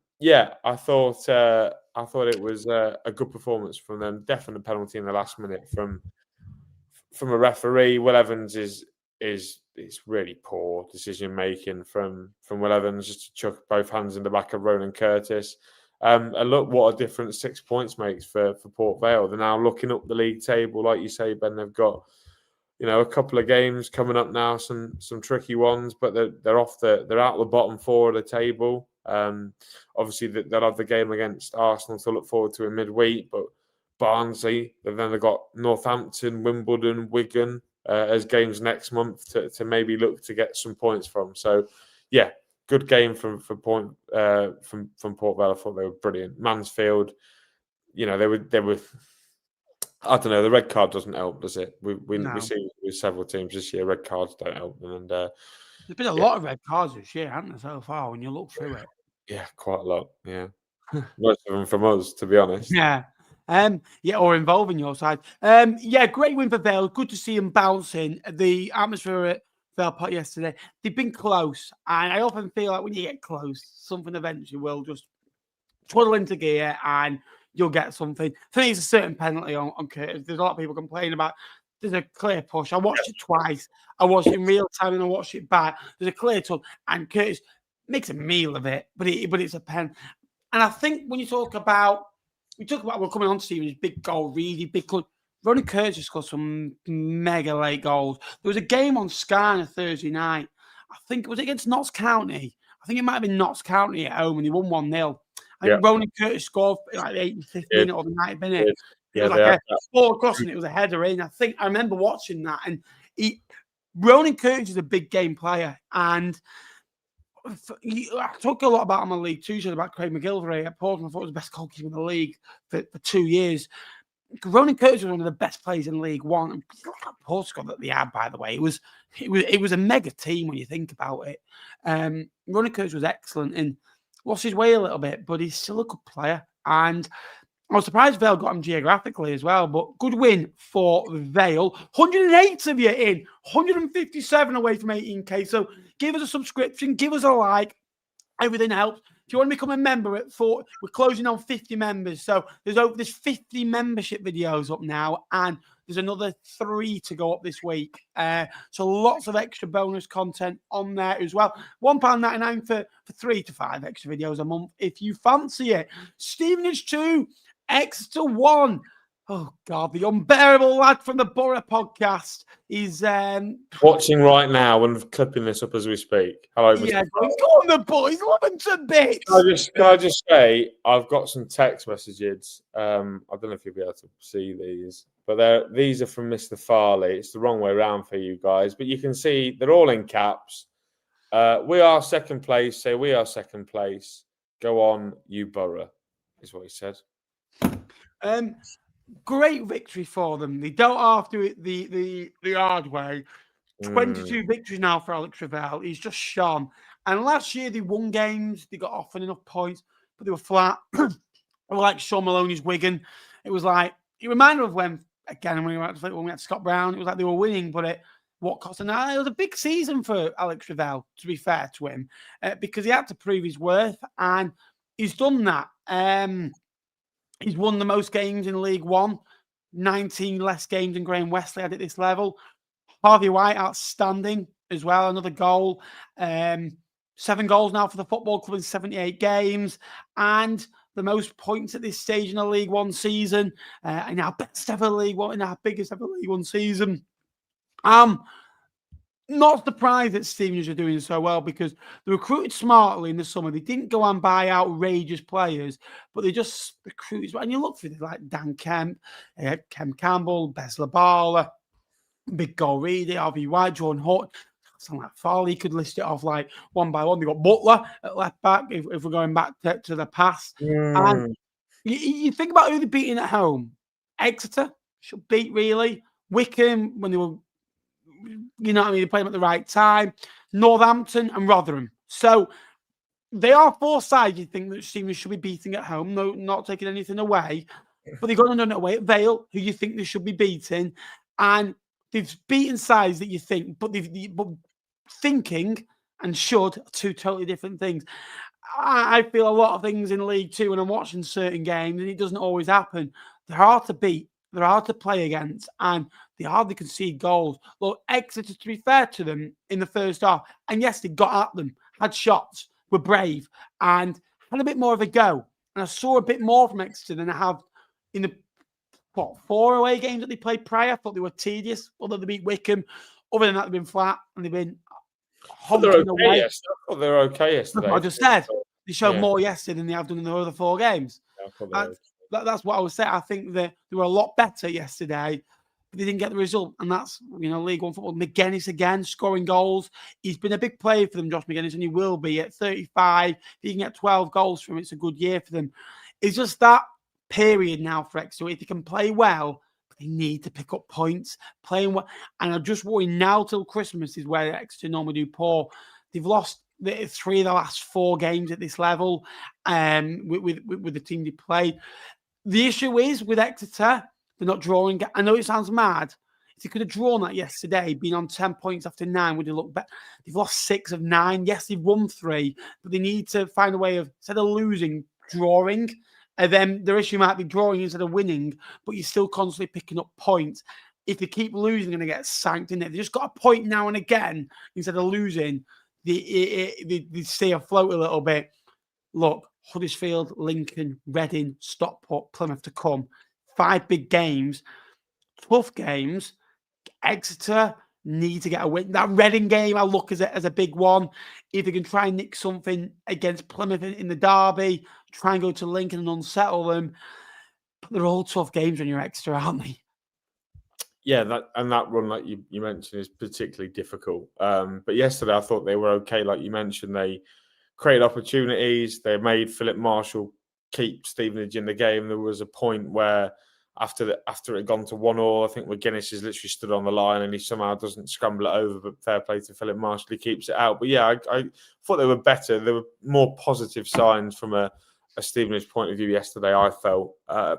thought it was a good performance from them. Definite penalty in the last minute from a referee. Will Evans is really poor decision making from Will Evans, just to chuck both hands in the back of Ronan Curtis. And look what a difference 6 points makes for Port Vale. They're now looking up the league table, like you say, Ben. They've got a couple of games coming up now, some tricky ones, but they're out the bottom four of the table. Obviously they'll have the game against Arsenal to look forward to in midweek, but Barnsley, and then they've got Northampton, Wimbledon, Wigan as games next month to maybe look to get some points from. So yeah, good game from Port Vale. I thought they were brilliant. Mansfield, they were. I don't know. The red card doesn't help, does it? We see with several teams this year, red cards don't help them. And there's been a lot of red cards this year, hasn't there, so far? When you look through it, yeah, quite a lot. Yeah, most of them from us, to be honest. Yeah. Or involving your side. Great win for Vale. Good to see them bouncing. The atmosphere at Vale Park yesterday, they've been close, and I often feel like when you get close, something eventually will just twaddle into gear and you'll get something. For me, it's a certain penalty on Curtis. There's a lot of people complaining about. There's a clear push. I watched it twice. I watched it in real time and I watched it back. There's a clear touch, and Curtis makes a meal of it, but it's a pen. And I think when you talk about, we're coming on to Stevenage, big goal, really big club. Ronan Curtis scored some mega late goals. There was a game on Sky on a Thursday night. I think it was against Notts County. I think it might have been Notts County at home, and they won 1-0. I think Ronan Curtis scored like the 85th minute or the 90th minute. It was like a ball across and it was a header in. I remember watching that. And Ronan Curtis is a big game player. And I talk a lot about him in League Two, about Craig McGilvray at Portsmouth. I thought he was the best goalkeeper in the league for 2 years. Ronan Curtis was one of the best players in League One. And look at Portugal that they had, by the way. It was a mega team when you think about it. Ronan Curtis was excellent and lost his way a little bit, but he's still a good player. And I was surprised Vale got him geographically as well, but good win for Vale. 108 of you in, 157 away from 18k. So give us a subscription, give us a like. Everything helps. If you want to become a member we're closing on 50 members. So there's 50 membership videos up now, and there's another 3 to go up this week. So lots of extra bonus content on there as well. £1.99 for 3 to 5 extra videos a month if you fancy it. Stevenage 2, Exeter 1. Oh, God, the unbearable lad from the Borough podcast is watching right now and clipping this up as we speak. Hello, yeah, go on the boys, love him to bits. Can I just say, I've got some text messages. I don't know if you'll be able to see these, but these are from Mr. Farley. It's the wrong way around for you guys, but you can see they're all in caps. We are second place. Say we are second place. Go on, you Borough, is what he said. Great victory for them. They don't have to do it the hard way. 22 victories now for Alex Ravel. He's just shone. And last year they won games. They got often enough points, but they were flat. Like Sean Maloney's Wigan. It was like, it reminded me of when we had Scott Brown. It was like they were winning, but what cost? And it was a big season for Alex Ravel, to be fair to him, because he had to prove his worth, and he's done that. He's won the most games in League One, 19 less games than Graham Wesley had at this level. Harvey White, outstanding as well, another goal. 7 goals now for the football club in 78 games, and the most points at this stage in a League One season, in our best ever League One, in our biggest ever League One season. Not surprised that Stevenage are doing so well, because they recruited smartly in the summer. They didn't go and buy outrageous players, but they just recruited. And you look for it like Dan Kemp, Kem Campbell, Bez Labala, Big Goal Reedy, Harvey White, John Hutt. Something like Farley could list it off like one by one. They got Butler at left back if we're going back to the past. And you think about who they're beating at home. Exeter should beat, really. Wycombe, when they were, you know what I mean, they played them at the right time. Northampton and Rotherham. So they are 4 sides, you think, that Stevenage should be beating at home. No, not taking anything away. but they've gone and done it away at Vale, who you think they should be beating, and they've beaten sides that you think, but but thinking and should are two totally different things. I feel a lot of things in League Two when I'm watching certain games, and it doesn't always happen. They're hard to beat, they're hard to play against, and they hardly concede goals. Look, Exeter, to be fair to them, in the first half, and yes, they got at them, had shots, were brave, and had a bit more of a go. And I saw a bit more from Exeter than I have in the 4 away games that they played prior. I thought they were tedious, although they beat Wycombe. Other than that, they've been flat and they've been honking away. They're okay yesterday. I just said they showed more yesterday than they have done in the other 4 games. That's what I was saying. I think that they were a lot better yesterday, but they didn't get the result. And that's, League One football. McGuinness again, scoring goals. He's been a big player for them, Josh McGuinness, and he will be at 35. If he can get 12 goals from him, it's a good year for them. It's just that period now for Exeter. If they can play well, they need to pick up points, playing well. And I'm just worried now till Christmas is where Exeter normally do poor. They've lost 3 of the last 4 games at this level with the team they played. The issue is with Exeter, they're not drawing. I know it sounds mad. If they could have drawn that yesterday, been on 10 points after 9, would they look better? They've lost 6 of 9. Yes, they've won 3, but they need to find a way of, instead of losing, drawing. And then their issue might be drawing instead of winning, but you're still constantly picking up points. If they keep losing, they're going to get sanked in it. They just got a point now and again instead of losing. They stay afloat a little bit. Look, Huddersfield, Lincoln, Reading, Stockport, Plymouth to come. 5 big games, tough games. Exeter need to get a win. That Reading game I look as a big one. If they can try and nick something against Plymouth in the derby, try and go to Lincoln and unsettle them. But they're all tough games when you're Exeter, aren't they? Yeah, that run like you mentioned is particularly difficult. But yesterday I thought they were okay. Like you mentioned, they created opportunities. They made Philip Marshall keep Stevenage in the game. There was a point where after it had gone to 1-1, I think McGuinness has literally stood on the line and he somehow doesn't scramble it over, but fair play to Philip Marshall, he keeps it out. But yeah, I thought they were better. There were more positive signs from a Stevenage point of view yesterday, I felt. An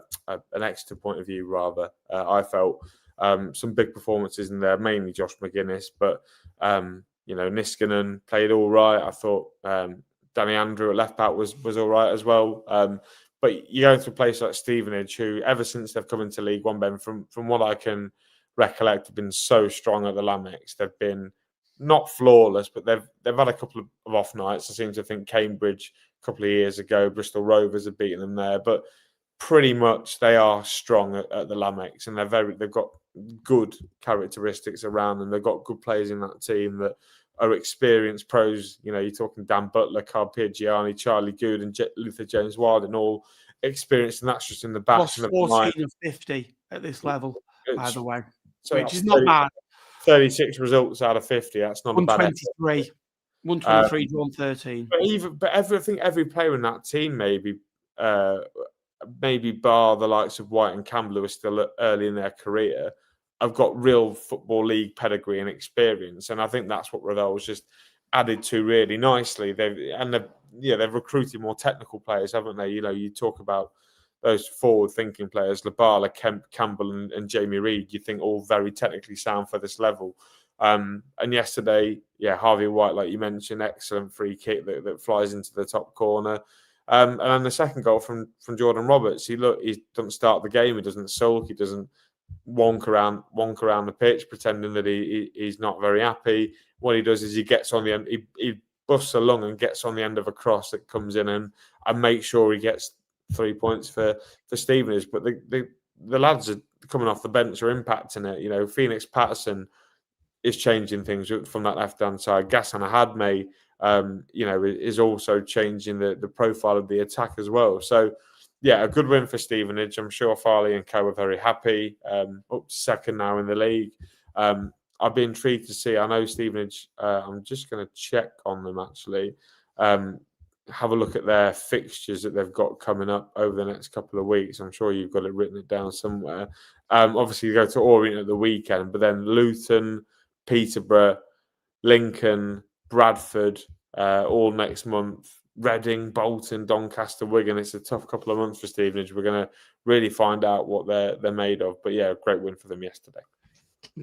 Exeter point of view, rather. I felt some big performances in there, mainly Josh McGuinness, but Niskanen played all right. I thought Danny Andrew at left back was all right as well. But you go into a place like Stevenage, who ever since they've come into League One, Ben, from what I can recollect, have been so strong at the Lamex. They've been not flawless, but they've had a couple of off nights. I seem to think Cambridge a couple of years ago, Bristol Rovers have beaten them there, but pretty much they are strong at the Lamex, and they've got good characteristics around them. They've got good players in that team that are experienced pros. You're talking Dan Butler, Carl Piagiani, Charlie Good, and Luther James Wilden, all experienced, and that's just in the back. Lost 14 of 50 at this level, by the way, which is 30, not bad. 36 results out of 50. That's not a bad effort. 123, drawn 13. But I think every player in that team, maybe bar the likes of White and Campbell, who are still early in their career, have got real Football League pedigree and experience, and I think that's what Ravel's just added to really nicely. They've recruited more technical players, haven't they? You talk about those forward-thinking players, Labala, Campbell, and Jamie Reid. You think all very technically sound for this level. And yesterday, Harvey White, like you mentioned, excellent free kick that flies into the top corner. And then the second goal from Jordan Roberts. He doesn't start the game. He doesn't sulk. He doesn't wonk around the pitch, pretending that he's not very happy. What he does is he gets on the end. He buffs along and gets on the end of a cross that comes in and makes sure he gets 3 points for Stevenage. But the lads are coming off the bench are impacting it. Phoenix Patterson is changing things from that left hand side. Ghassan Ahadme, is also changing the profile of the attack as well. So, a good win for Stevenage. I'm sure Farley and co are very happy. Up to second now in the league. I'd be intrigued to see. I know Stevenage. I'm just going to check on them actually. Have a look at their fixtures that they've got coming up over the next couple of weeks. I'm sure you've got it written down somewhere. Obviously, you go to Orient at the weekend, but then Luton, Peterborough, Lincoln, Bradford, all next month. Reading, Bolton, Doncaster, Wigan. It's a tough couple of months for Stevenage. We're going to really find out what they're made of. But yeah, great win for them yesterday.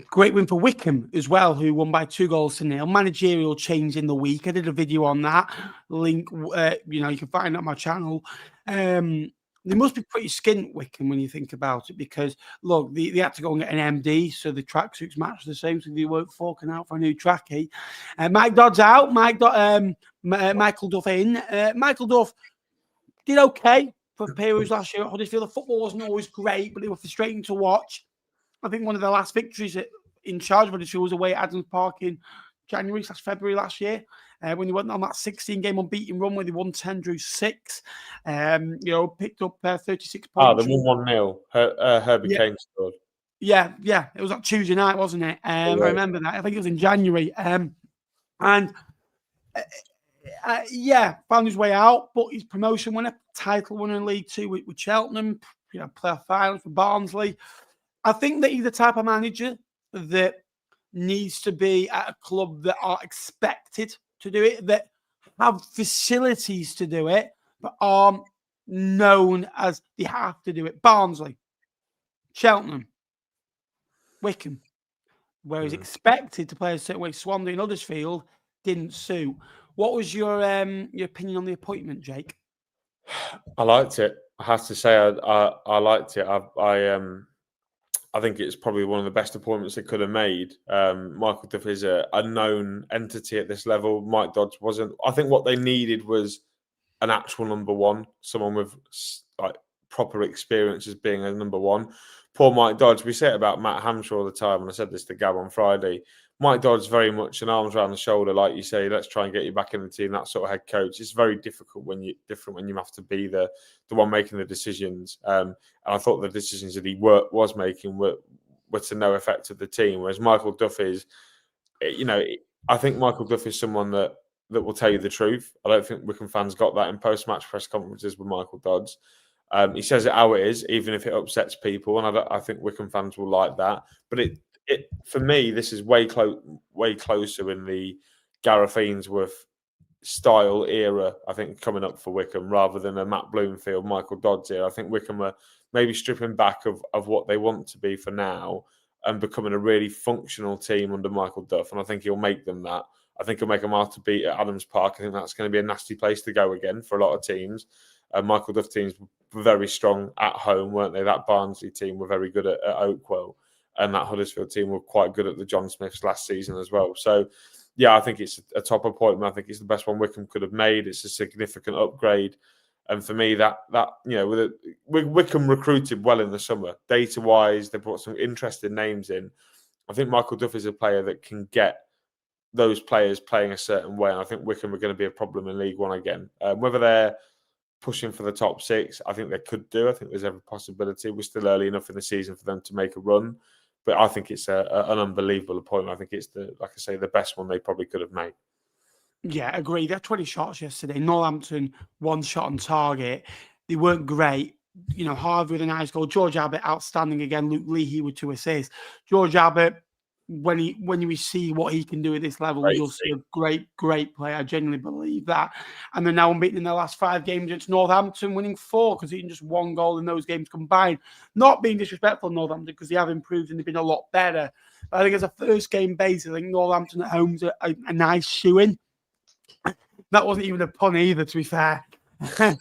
Great win for Wycombe as well, who won by 2-0. Managerial change in the week. I did a video on that. Link, you can find it on my channel. They must be pretty skint, Wycombe, when you think about it, because look, they had to go and get an MD, so the tracksuits match the same, so they weren't forking out for a new trackie. Mike Dodd's out. Michael Duff in. Michael Duff did okay for Peterborough last year at Huddersfield. The football wasn't always great, but they were frustrating to watch. I think one of the last victories in charge of Huddersfield was away at Adams Park in January/February last year, when they went on that 16-game unbeaten run where they won 10, drew 6. Picked up 36 points. They won 1-0. Herbie Kane scored. Yeah. It was on Tuesday night, wasn't it? I remember that. I think it was in January. Found his way out, but his promotion winner, title winner in League Two with Cheltenham, playoff finals for Barnsley. I think that he's the type of manager that needs to be at a club that are expected to do it, that have facilities to do it, but aren't known as they have to do it. Barnsley, Cheltenham, Wycombe, where he's expected to play a certain way. Swansea and Huddersfield didn't suit. What was your opinion on the appointment, Jake? I liked it. I have to say, I liked it. I think it's probably one of the best appointments they could have made. Michael Duff is a known entity at this level. Mike Dodds wasn't. I think what they needed was an actual number one, someone with proper experience as being a number one. Poor Mike Dodds. We say it about Matt Hamshaw all the time, and I said this to Gab on Friday. Mike Dodds very much an arms around the shoulder, like you say. Let's try and get you back in the team. That sort of head coach. It's very difficult when you have to be the one making the decisions. And I thought the decisions that he was making were to no effect of the team. Whereas Michael Duff is, I think Michael Duff is someone that will tell you the truth. I don't think Wycombe fans got that in post-match press conferences with Michael Dodds. He says it how it is, even if it upsets people, and I think Wycombe fans will like that. But for me, this is way closer in the Gareth Ainsworth style era, I think, coming up for Wycombe, rather than a Matt Bloomfield, Michael Dodds era. I think Wycombe are maybe stripping back of what they want to be for now and becoming a really functional team under Michael Duff, and I think he'll make them that. I think he'll make them hard to beat at Adams Park. I think that's going to be a nasty place to go again for a lot of teams. Michael Duff teams were very strong at home, weren't they? That Barnsley team were very good at Oakwell. And that Huddersfield team were quite good at the John Smiths last season as well. So, yeah, I think it's a top appointment. I think it's the best one Wycombe could have made. It's a significant upgrade. And for me, Wycombe recruited well in the summer. Data-wise, they brought some interesting names in. I think Michael Duff is a player that can get those players playing a certain way. And I think Wycombe are going to be a problem in League One again. Whether they're pushing for the top 6, I think they could do. I think there's every possibility. We're still early enough in the season for them to make a run. But I think it's an unbelievable appointment. I think it's the best one they probably could have made. Yeah, agree. They had 20 shots yesterday. Northampton, 1 shot on target. They weren't great. Harvey with a nice goal. George Abbott, outstanding again. Luke Leahy with 2 assists. George Abbott, when you see what he can do at this level, you'll see a great player. I genuinely believe that. And they're now unbeaten in their last 5 games against Northampton, winning 4, conceding just 1 goal in those games combined. Not being disrespectful to Northampton, because they have improved and they've been a lot better. But I think as a first game basis, I think Northampton at home's a nice shoe-in. That wasn't even a pun either, to be fair. That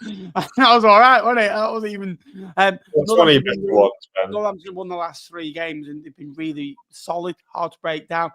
was all right, wasn't it? That wasn't even. Northampton won the last 3 games and they've been really solid, hard to break down.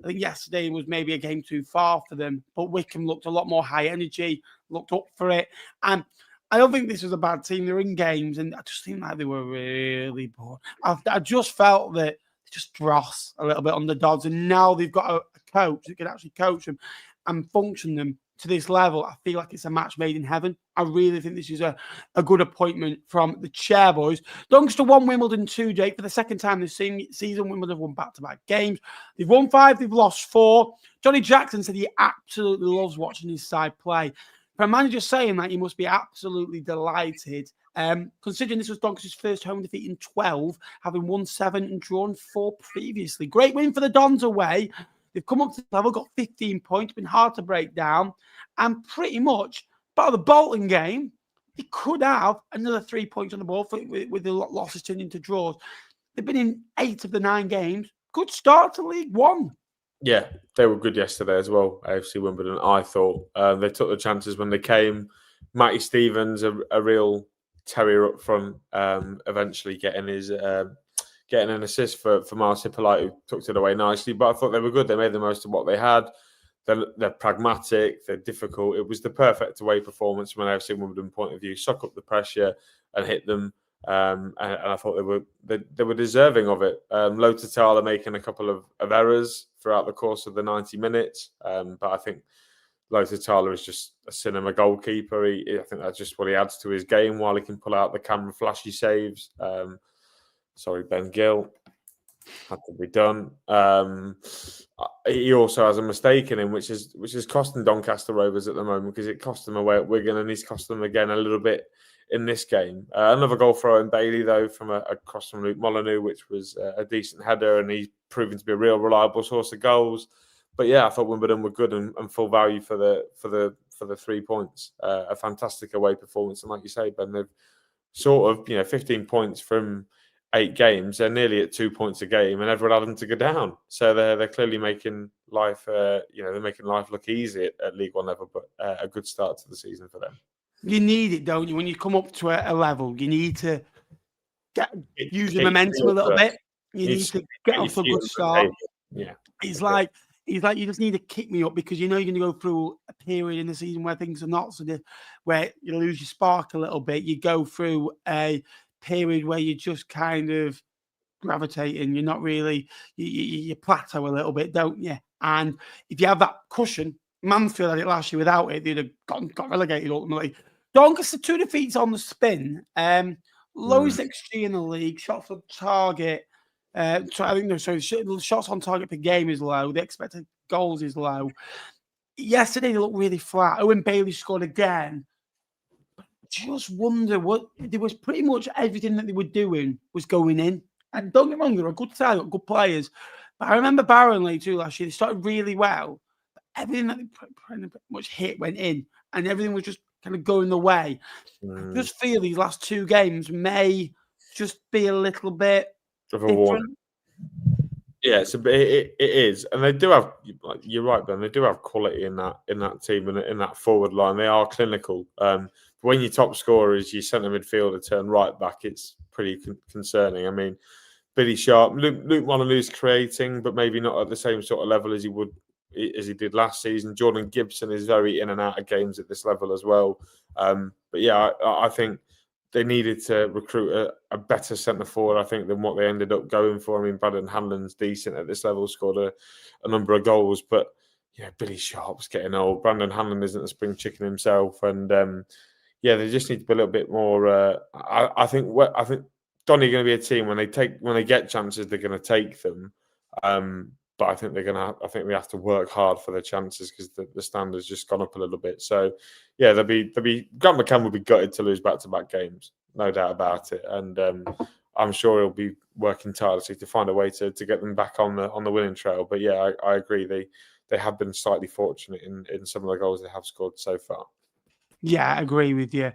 I think yesterday was maybe a game too far for them, but Wycombe looked a lot more high energy, looked up for it. And I don't think this was a bad team. They're in games, and I just think like they were really bored. I just felt that they just dross a little bit on the Dodds, and now they've got a coach that can actually coach them and function them to this level. I feel like it's a match made in heaven. I really think this is a good appointment from the chair boys. Doncaster won Wimbledon 2, Jake, for the second time this season. Wimbledon have won back-to-back games. They've won 5, they've lost 4. Johnny Jackson said he absolutely loves watching his side play. For a manager saying that, he must be absolutely delighted. Considering this was Doncaster's first home defeat in 12, having won 7 and drawn 4 previously. Great win for the Dons away. They've come up to the level, got 15 points, been hard to break down, and pretty much But the Bolton game, they could have another 3 points on the board with the losses turned into draws. They've been in 8 of the 9 games. Good start to League One. Yeah, they were good yesterday as well, AFC Wimbledon, I thought. They took the chances when they came. Matty Stevens, a real terrier up front, eventually getting an assist for Miles Hippolyte, who tucked it away nicely. But I thought they were good. They made the most of what they had. They're pragmatic. They're difficult. It was the perfect away performance from an AFC Wimbledon point of view. Suck up the pressure and hit them. And I thought they were deserving of it. Lototala making a couple of errors throughout the course of the 90 minutes. But I think Lototala is just a cinema goalkeeper. I think that's just what he adds to his game, while he can pull out the camera flashy saves. Sorry, Ben Gill. Had to be done. He also has a mistake in him, which is costing Doncaster Rovers at the moment, because it cost them away at Wigan, and he's cost them again a little bit in this game. Another goal for Owen Bailey, though, from a cross from Luke Molyneux, which was a decent header, and he's proven to be a real reliable source of goals. But yeah, I thought Wimbledon were good and full value for the 3 points. A fantastic away performance, and like you say, Ben, they've sort of 15 points from 8 games. They're nearly at 2 points a game, and everyone had them to go down. So they're clearly making life, they're making life look easy at League One level. But a good start to the season for them. You need it, don't you? When you come up to a level, you need to use the momentum a little bit. You need to get off a good start. Yeah, He's like, you just need to kick me up, because you're going to go through a period in the season where things are not so good, where you lose your spark a little bit. You go through a period where you're just kind of gravitating. You're not really, you plateau a little bit, don't you? And if you have that cushion, Mansfield had it last year. Without it, they'd have got relegated ultimately. Doncaster 2 defeats on the spin. Lowest XG in the league. Shots on target. Shots on target per game is low. The expected goals is low. Yesterday they looked really flat. Owen Bailey scored again. Just wonder there was pretty much everything that they were doing was going in. And don't get me wrong, they're a good side, good players. But I remember Barnsley too last year. They started really well. But everything that they pretty much hit went in, and everything was just kind of going the way. I just feel these last 2 games may just be a little bit of a different. Yeah, it is, and they do have. You're right, Ben. They do have quality in that team and in that forward line. They are clinical. When your top scorer is your centre midfielder turn right back, it's pretty concerning. I mean, Billy Sharp, Luke Molyneux's creating, but maybe not at the same sort of level as he did last season. Jordan Gibson is very in and out of games at this level as well. But yeah, I think they needed to recruit a better centre forward, I think, than what they ended up going for. I mean, Brandon Hanlon's decent at this level, scored a number of goals, but Billy Sharp's getting old. Brandon Hanlon isn't a spring chicken himself, and they just need to be a little bit more. I think Donny are going to be a team when they get chances, they're going to take them. But I think they have to work hard for their chances, because the standard's just gone up a little bit. So, yeah, Grant McCann will be gutted to lose back-to-back games, no doubt about it. And I'm sure he'll be working tirelessly to find a way to get them back on the winning trail. But yeah, I agree. They have been slightly fortunate in some of the goals they have scored so far. Yeah, I agree with you.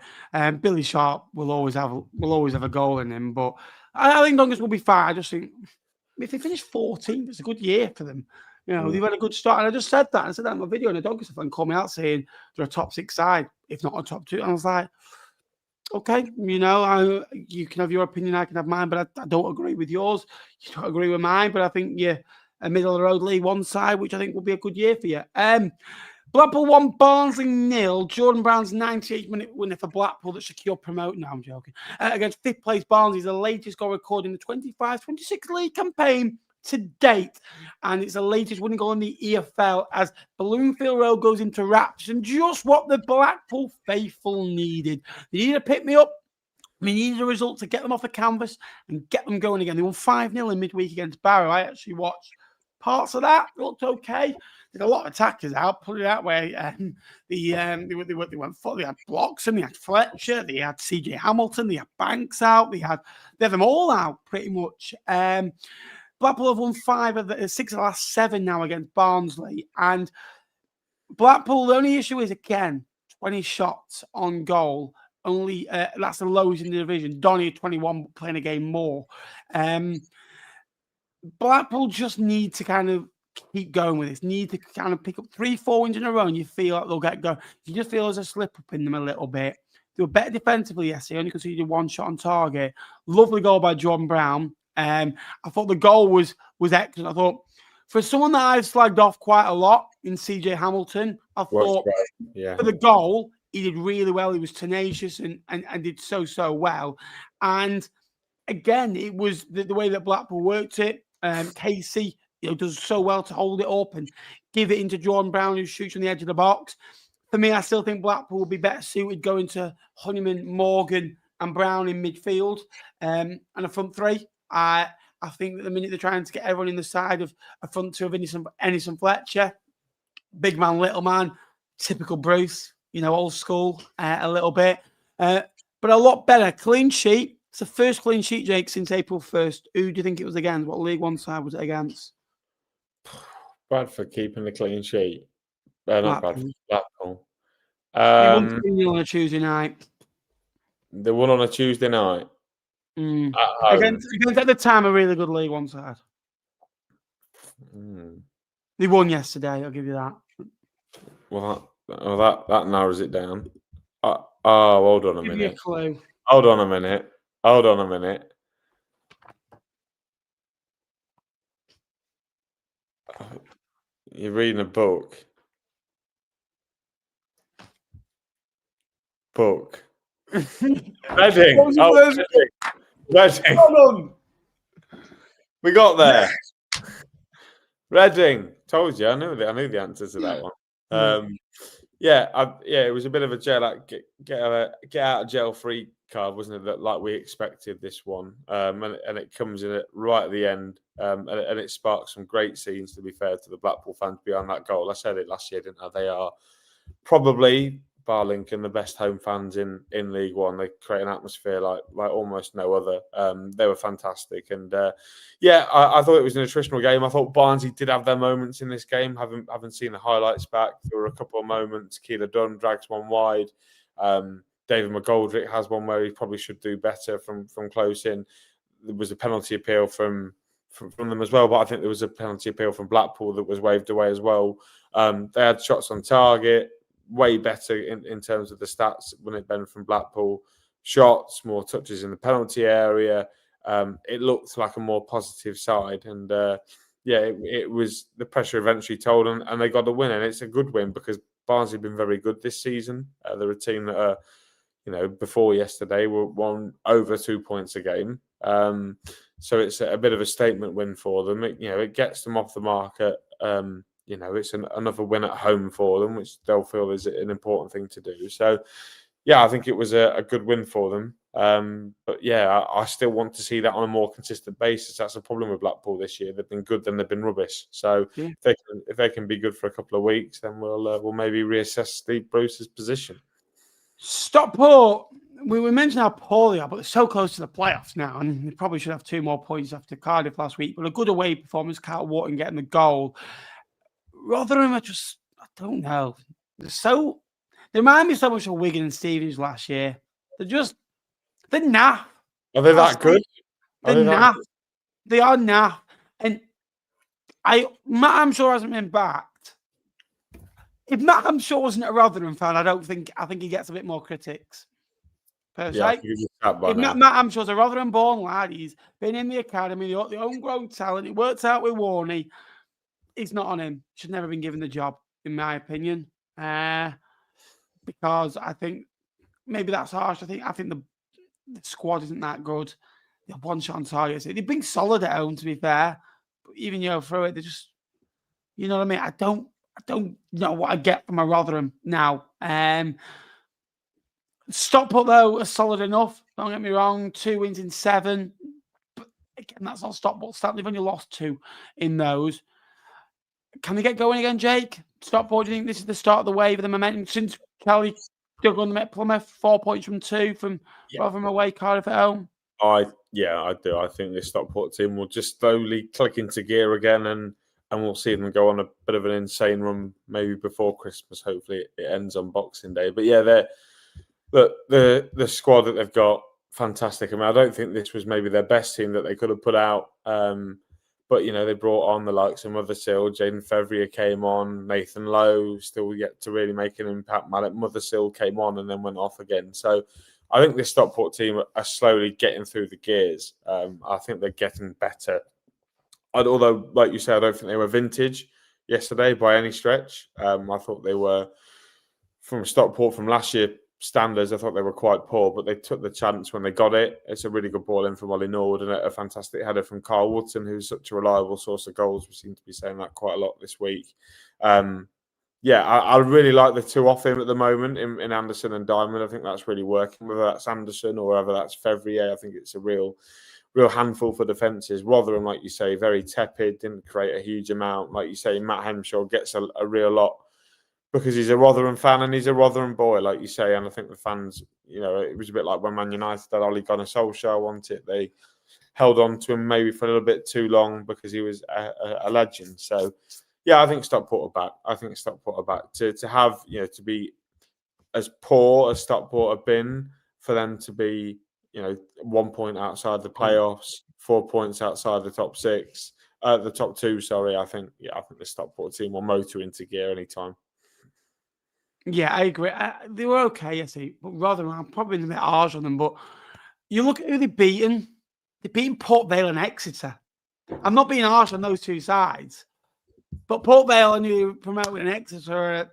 Billy Sharp will always have a goal in him, but I think Doncaster will be fine. I just think, if they finish 14th, it's a good year for them. They've had a good start. And I just said that. I said that in my video, and a Doncaster fan called me out saying they're a top 6 side, if not a top 2. And I was like, okay, you can have your opinion, I can have mine, but I don't agree with yours. You don't agree with mine, but I think you're a middle-of-the-road League One side, which I think will be a good year for you. Blackpool 1, Barnsley 0. Jordan Brown's 98-minute winner for Blackpool that secure promote. No, I'm joking. Against 5th place Barnsley is the latest goal recorded in the 25-26 league campaign to date. And it's the latest winning goal in the EFL as Bloomfield Road goes into wraps. And just what the Blackpool faithful needed. They needed to pick me up. They needed a result to get them off the canvas and get them going again. They won 5-0 in midweek against Barrow. I actually watched parts of that. It looked okay. There's a lot of attackers out, put it that way. They went for. They had Bloxham, they had Fletcher, they had CJ Hamilton, they had Banks out. They had them all out pretty much. Blackpool have won 6 of the last 7 now against Barnsley. And Blackpool, the only issue is, again, 20 shots on goal. Only that's the lowest in the division. Donny at 21 playing a game more. Blackpool just need to kind of keep going with this. Need to kind of pick up 3-4 wins in a row, and you feel like they'll get going. You just feel there's a slip up in them a little bit. They were better defensively yesterday, only conceded 1 shot on target. Lovely goal by Jordan Brown. I thought the goal was excellent. I thought for someone that I've slagged off quite a lot in CJ Hamilton, I thought for the goal, he did really well. He was tenacious and did so well. And again, it was the way that Blackpool worked it. Casey, does so well to hold it up and give it into Jordan Brown, who shoots on the edge of the box. For me, I still think Blackpool will be better suited going to Honeyman, Morgan, and Brown in midfield, and a front three. I think that the minute they're trying to get everyone in the side of a front two of Ennison Fletcher, big man, little man, typical Bruce, old school a little bit, but a lot better. Clean sheet. It's the first clean sheet, Jake, since April 1st. Who do you think it was against? What League One side was it against? Bradford keeping the clean sheet. Not Bradford, Blackpool. They won 3-0 on a Tuesday night. They won on a Tuesday night. Against at the time a really good League One side. They won yesterday. I'll give you that. Well, that narrows it down. Hold on a minute. Give you a clue. Hold on a minute. You're reading a book. Reading. Reading. Hold on. We got there. Reading. Told you. I knew the answer to that one. It was a bit of a get out of jail free card, wasn't it? That like we expected this one, and it comes in right at the end, and it sparks some great scenes. To be fair to the Blackpool fans behind that goal, I said it last year, didn't I? They are probably, bar Lincoln, the best home fans in League One. They create an atmosphere like almost no other. They were fantastic, and I thought it was an attritional game. I thought Barnsley did have their moments in this game. Haven't seen the highlights back. There were a couple of moments. Keeler Dunn drags one wide. David McGoldrick has one where he probably should do better from close in. There was a penalty appeal from them as well, but I think there was a penalty appeal from Blackpool that was waved away as well. They had shots on target, way better in terms of the stats when it been from Blackpool. Shots, more touches in the penalty area. It looked like a more positive side, and it was the pressure eventually told, and they got a win, and it's a good win because Barnsley have been very good this season. They're a team that are, before yesterday were won over 2 points a game. So it's a bit of a statement win for them. It gets them off the market. It's another win at home for them, which they'll feel is an important thing to do. So, I think it was a good win for them. I still want to see that on a more consistent basis. That's a problem with Blackpool this year. They've been good, then they've been rubbish. So if they can be good for a couple of weeks, then we'll maybe reassess Steve Bruce's position. Stockport. We mentioned how poor they are, but they're so close to the playoffs now, and they probably should have 2 more points after Cardiff last week. But a good away performance, Carl Wharton getting the goal. Rotherham are just, I don't know. They remind me so much of Wigan and Stevenage last year. They're naff. Are they that good? They're naff. They are naff. And Matt Hamshaw hasn't been backed. If Matt Hamshaw wasn't a Rotherham fan, I think he gets a bit more critics. Personally. If Matt Hamshaw's a Rotherham-born lad, he's been in the academy, the homegrown talent, it worked out with Warney. It's not on him. Should never been given the job, in my opinion. Because I think maybe that's harsh. I think the squad isn't that good. They have 1 shot on target. They've been solid at home, to be fair. But even through it, they're just, you know what I mean? I don't know what I get from a Rotherham now. Stockport, though, are solid enough. Don't get me wrong. 2 wins in 7. But again, that's not Stockport stat. They've only lost 2 in those. Can they get going again, Jake? Stockport, do you think this is the start of the wave of the momentum since Kelly still going to Plymouth? 4 points from 2 from Rotherham away, Cardiff at home. I do. I think this Stockport team will just slowly click into gear again, and and we'll see them go on a bit of an insane run maybe before Christmas. Hopefully it ends on Boxing Day. But yeah, the squad that they've got, fantastic. I mean, I don't think this was maybe their best team that they could have put out. But, they brought on the likes of Mothersill, Jaden Fevrier came on, Nathan Lowe still yet to really make an impact. Malik Mothersill came on and then went off again. So I think this Stockport team are slowly getting through the gears. I think they're getting better. Although, like you said, I don't think they were vintage yesterday by any stretch. I thought they were, from Stockport from last year standards, I thought they were quite poor, but they took the chance when they got it. It's a really good ball in from Ollie Nord and a fantastic header from Carl Woodson, who's such a reliable source of goals. We seem to be saying that quite a lot this week. I really like the two off him at the moment in Anderson and Diamond. I think that's really working, whether that's Anderson or whether that's Fevrier. I think it's a real handful for defences. Rotherham, like you say, very tepid, didn't create a huge amount. Like you say, Matt Henshaw gets a real lot because he's a Rotherham fan and he's a Rotherham boy, like you say. And I think the fans, it was a bit like when Man United had Ole Gunnar Solskjaer wanted. They held on to him maybe for a little bit too long because he was a legend. So, yeah, I think Stockport are back. To have, to be as poor as Stockport have been, for them to be, 1 point outside the playoffs, 4 points outside the top six, the top two, sorry. I think the Stockport team will motor into gear anytime. Yeah, I agree. They were okay, yesterday, but Rotherham, I'm probably a bit harsh on them. But you look at who they've beaten. They've beaten Port Vale and Exeter. I'm not being harsh on those two sides, but Port Vale and who promoted and Exeter are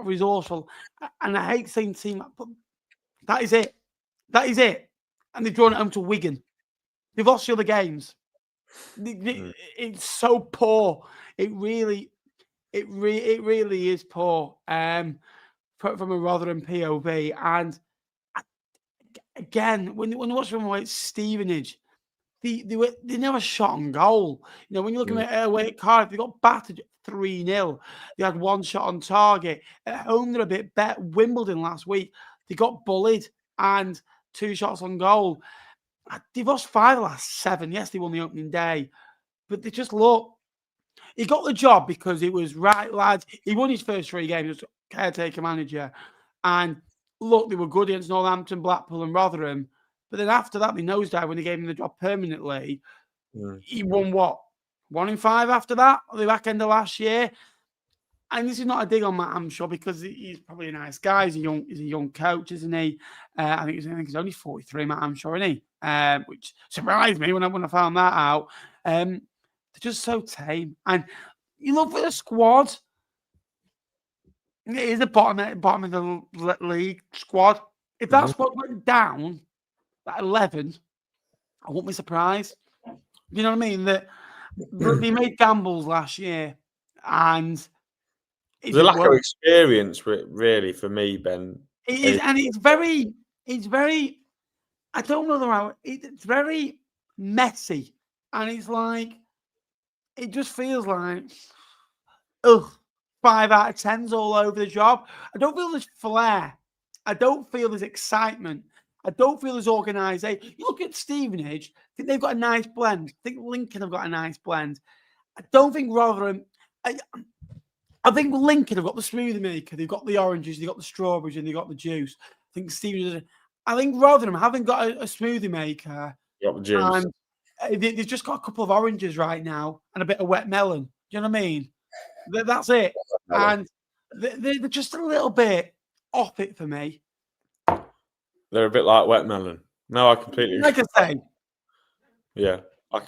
resourceful. And I hate saying team, but that is it. That is it. And they've drawn it home to Wigan. They've lost the other games. It's so poor. It really is poor from a Rotherham POV. And again, when you watch them away at Stevenage, they never shot on goal. When you're looking at away at Cardiff, they got battered 3-0. They had one shot on target. At home, they're a bit better. Wimbledon last week, they got bullied and 2 shots on goal. They've lost 5 of the last 7. Yes, they won the opening day, but they just look. He got the job because it was right, lads. He won his first 3 games as caretaker manager. And look, they were good against Northampton, Blackpool and Rotherham. But then after that, they nosedived when they gave him the job permanently. He won what? 1 in 5 after that, the back end of last year. And this is not a dig on Matt Hanshaw because he's probably a nice guy. He's a young coach, isn't he? I think he's only 43, Matt Hanshaw, isn't he? Which surprised me when I found that out. They're just so tame. And you look for the squad. It is the bottom of the league squad. If that squad went down at 11, I wouldn't be surprised. You know what I mean? That they made gambles last year, and there's a lack of experience, really, for me, Ben. It is, and it's very. I don't know the right. It's very messy, and it's like it just feels like 5 out of 10s all over the job. I don't feel there's flair. I don't feel there's excitement. I don't feel there's organisation. You look at Stevenage, I think they've got a nice blend. I think Lincoln have got a nice blend. I don't think Rotherham. I think Lincoln have got the smoothie maker. They've got the oranges, they've got the strawberries, and they've got the juice. I think Rotherham haven't got a smoothie maker. Got the juice. And they've just got a couple of oranges right now and a bit of wet melon. Do you know what I mean? That's it. And they're just a little bit off it for me. They're a bit like wet melon. No, I completely. Like I say. Yeah, I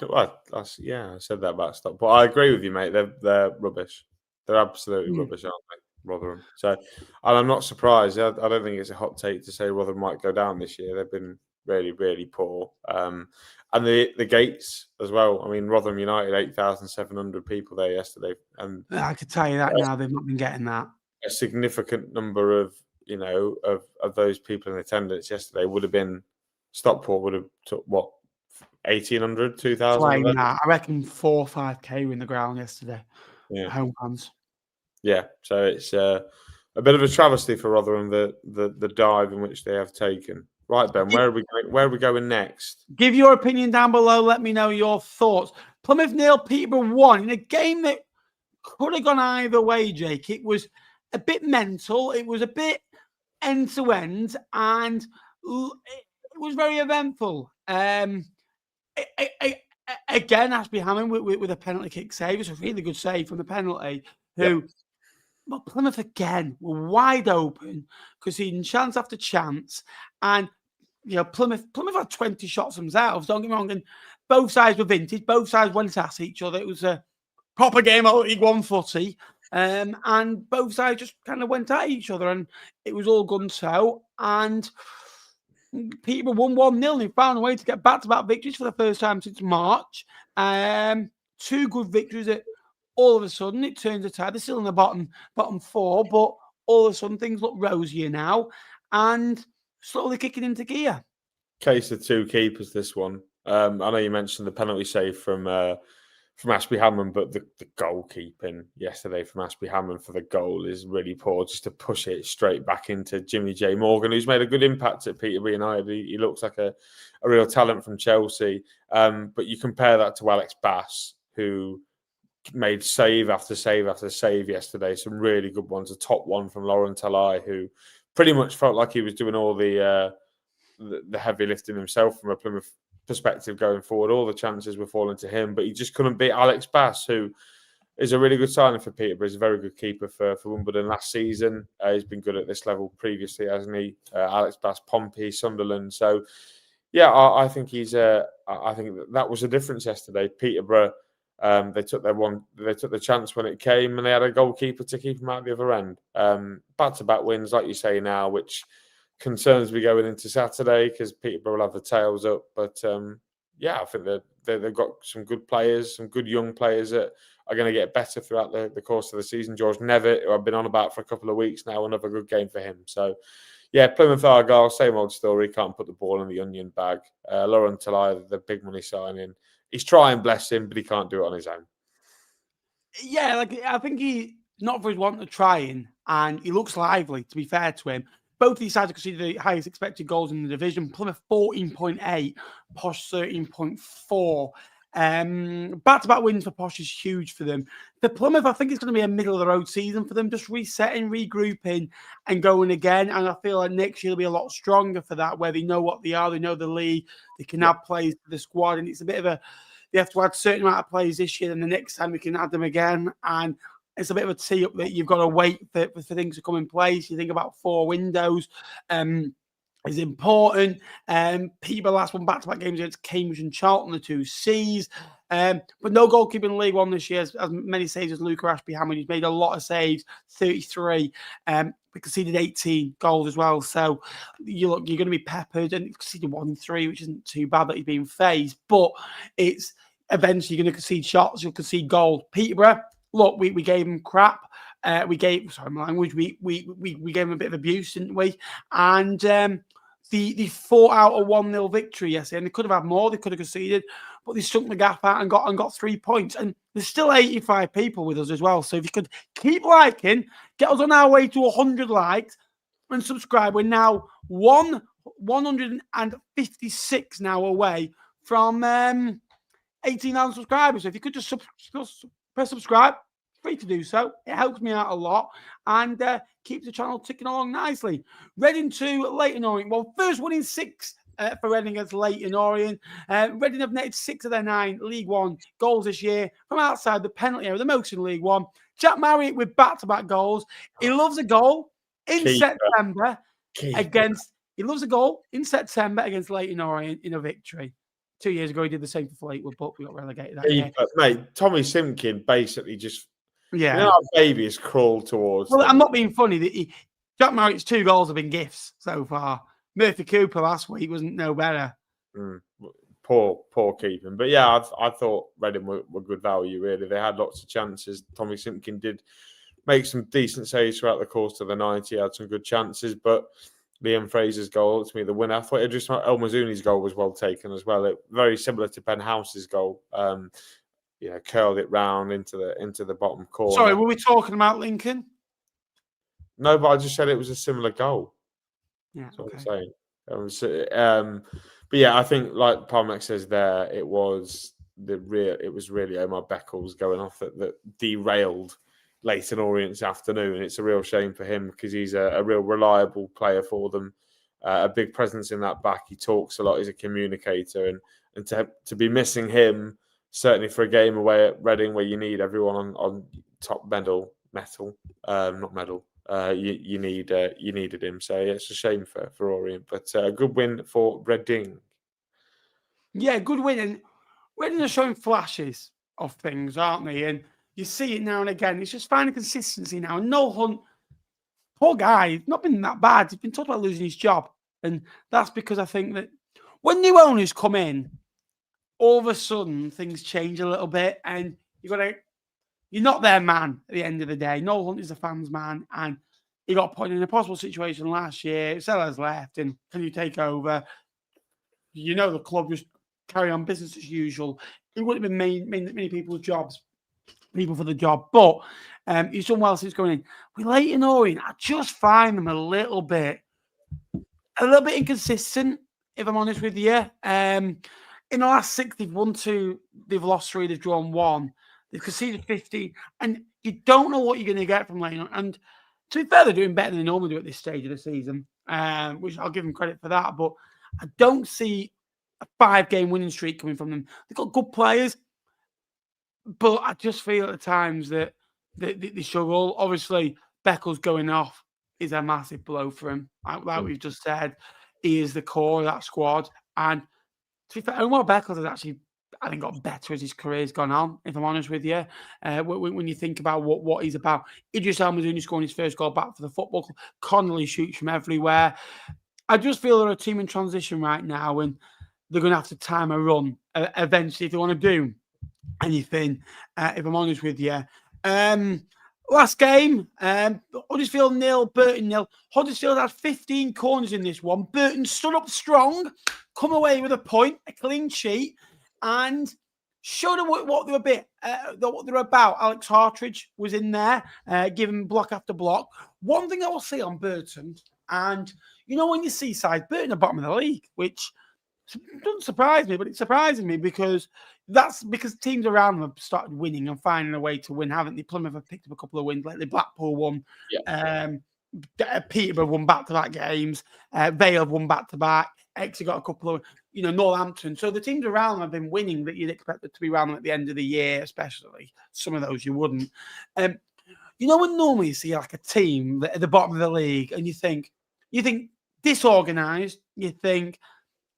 said that about Stockport. But I agree with you, mate. They're rubbish. They're absolutely rubbish, aren't they, Rotherham? So, and I'm not surprised. I don't think it's a hot take to say Rotherham might go down this year. They've been really, really poor. And the gates as well. I mean, Rotherham United, 8,700 people there yesterday. And I could tell you that now. They've not been getting that. A significant number of those people in attendance yesterday would have been Stockport would have took what 1,800, 2,000. I reckon 4 or 5K were in the ground yesterday. Yeah, home fans. Yeah, so it's a bit of a travesty for Rotherham the dive in which they have taken. Right, Ben, where are we going next? Give your opinion down below. Let me know your thoughts. Plymouth 0, Peterborough 1 in a game that could have gone either way, Jake. It was a bit mental. It was a bit end to end, and it was very eventful. Again, Ashby Hammond with a penalty kick save. It's a really good save from the penalty. But Plymouth again were wide open, conceding chance after chance, and Plymouth had 20 shots themselves. Don't get me wrong, and both sides were vintage. Both sides went at each other. It was a proper game of League One footy, and both sides just kind of went at each other, and it was all gun so. And Peterborough won 1-0. They found a way to get back-to-back victories for the first time since March. 2 good victories that all of a sudden it turns a tide. They're still in the bottom 4, but all of a sudden things look rosier now and slowly kicking into gear. Case of 2 keepers, this one. I know you mentioned the penalty save from Ashby Hammond, but the goalkeeping yesterday from Ashby Hammond for the goal is really poor, just to push it straight back into Jimmy J. Morgan, who's made a good impact at Peterborough United. He looks like a real talent from Chelsea. But you compare that to Alex Bass, who made save after save after save yesterday. Some really good ones. A top one from Laurent Talai, who pretty much felt like he was doing all the heavy lifting himself from a Plymouth perspective going forward. All the chances were falling to him, but he just couldn't beat Alex Bass, who is a really good signing for Peterborough. He's a very good keeper for Wimbledon last season. He's been good at this level previously, hasn't he? Alex Bass, Pompey, Sunderland. So, yeah, I think I think that was the difference yesterday. Peterborough. They took the chance when it came, and they had a goalkeeper to keep them out the other end. Back-to-back wins, like you say now, which concerns me going into Saturday because Peterborough will have the tails up. But I think they've got some good players, some good young players that are going to get better throughout the course of the season. George Nevitt, who I've been on about for a couple of weeks now, another good game for him. So, yeah, Plymouth Argyle, same old story. Can't put the ball in the onion bag. Laurent Talai, the big money signing. He's trying, bless him, but he can't do it on his own. Yeah, I think he's not for his want of trying, and he looks lively, to be fair to him. Both these sides are considered the highest expected goals in the division. Plymouth 14.8, Posh 13.4. Back-to-back wins for Posh is huge for them. For Plymouth, I think it's going to be a middle-of-the-road season for them, just resetting, regrouping, and going again. And I feel like next year will be a lot stronger for that, where they know what they are, they know the league, they can add players to the squad, and it's a bit of they have to add a certain amount of players this year, and the next time we can add them again. And it's a bit of a tee up that you've got to wait for things to come in place. You think about 4 windows. Is important. Peterborough last one back-to-back games against Cambridge and Charlton, the 2 C's. But no goalkeeping in League One this year. As many saves as Luca Ashby Hammond. He's made a lot of saves, 33. We conceded 18 goals as well. So you're going to be peppered, and conceded 1-3, which isn't too bad that he's being phased. But it's eventually you're going to concede shots. You'll concede goals. Peterborough, look, we gave him crap. We gave him a bit of abuse, didn't we? And the 4 out of 1-0 victory yesterday, and they could have had more. They could have conceded, but they stuck the gap out and got 3 points. And there's still 85 people with us as well. So if you could keep liking, get us on our way to 100 likes and subscribe. We're now 156 now away from 18,000 subscribers. So if you could just press subscribe. Free to do so. It helps me out a lot and keeps the channel ticking along nicely. Reading to Leyton Orient. Well, first winning 6 for Reading against Leyton Orient. Reading have netted 6 of their 9 League One goals this year from outside the penalty area, the most in League One. Jack Marriott with back-to-back goals. He loves a goal in September against Leyton Orient in a victory. 2 years ago, he did the same for Fleetwood, but we got relegated that year. Mate, Tommy Simpkin basically just... Yeah, you know, our baby has crawled towards. Well, I'm not being funny. Jack Marriott's 2 goals have been gifts so far. Murphy Cooper last week wasn't no better. Poor keeping. But yeah, I thought Reading were good value, really. They had lots of chances. Tommy Simpkin did make some decent saves throughout the course of the 90. He had some good chances, but Liam Fraser's goal, ultimately the winner. I thought Idris El Mazuni's goal was well taken as well. Very similar to Ben House's goal. Curled it round into the bottom corner. Sorry, were we talking about Lincoln? No, but I just said it was a similar goal. Yeah, that's what I'm saying. But yeah, I think like Parmex says there, it was it was really Omar Beckles going off that derailed Leyton Orient's afternoon. It's a real shame for him because he's a real reliable player for them, a big presence in that back. He talks a lot. He's a communicator, and to be missing him, certainly for a game away at Reading where you need everyone on top metal, not medal. You needed him, so yeah, it's a shame for Orient, but a good win for Reading. Yeah, good win, and Reading are showing flashes of things, aren't they? And you see it now and again. It's just finding consistency now. And Noel Hunt, poor guy, he's not been that bad. He's been talked about losing his job, and that's because I think that when new owners come in, all of a sudden things change a little bit, and you're not their man at the end of the day. Noel Hunt is a fan's man, and he got put in a possible situation last year. Sellers left, and can you take over? The club just carry on business as usual. It wouldn't have been many people for the job, but he's done well since going in. With Leyton Orient, I just find them a little bit inconsistent, if I'm honest with you. In the last 6, they've won 2, they've lost 3, they've drawn 1. They've conceded 50, and you don't know what you're going to get from Leyton. And to be fair, they're doing better than they normally do at this stage of the season, which I'll give them credit for that. But I don't see a 5-game winning streak coming from them. They've got good players, but I just feel at times that they struggle. Obviously, Beckles going off is a massive blow for him. Like we've just said, he is the core of that squad. And to be fair, Omar Beckles has actually, I think, got better as his career's gone on, if I'm honest with you. When you think about what he's about, Idris Al-Mazouni scoring his first goal back for the football club. Connolly shoots from everywhere. I just feel they're a team in transition right now, and they're going to have to time a run eventually if they want to do anything, if I'm honest with you. Last game, Huddersfield 0, Burton 0. Huddersfield had 15 corners in this one. Burton stood up strong, come away with a point, a clean sheet, and showed them what they were about. Alex Hartridge was in there, giving block after block. One thing I will say on Burton, and when you see sides, Burton are bottom of the league, which doesn't surprise me, but it's surprising me because teams around them have started winning and finding a way to win, haven't they? Plymouth have picked up a couple of wins, like the Blackpool won. Yeah. Peterborough won back-to-back games. Vale have won back-to-back. Exeter got a couple of, Northampton. So the teams around them have been winning that you'd expect it to be around them at the end of the year, especially. Some of those you wouldn't. When normally you see like a team at the bottom of the league and you think disorganised, you think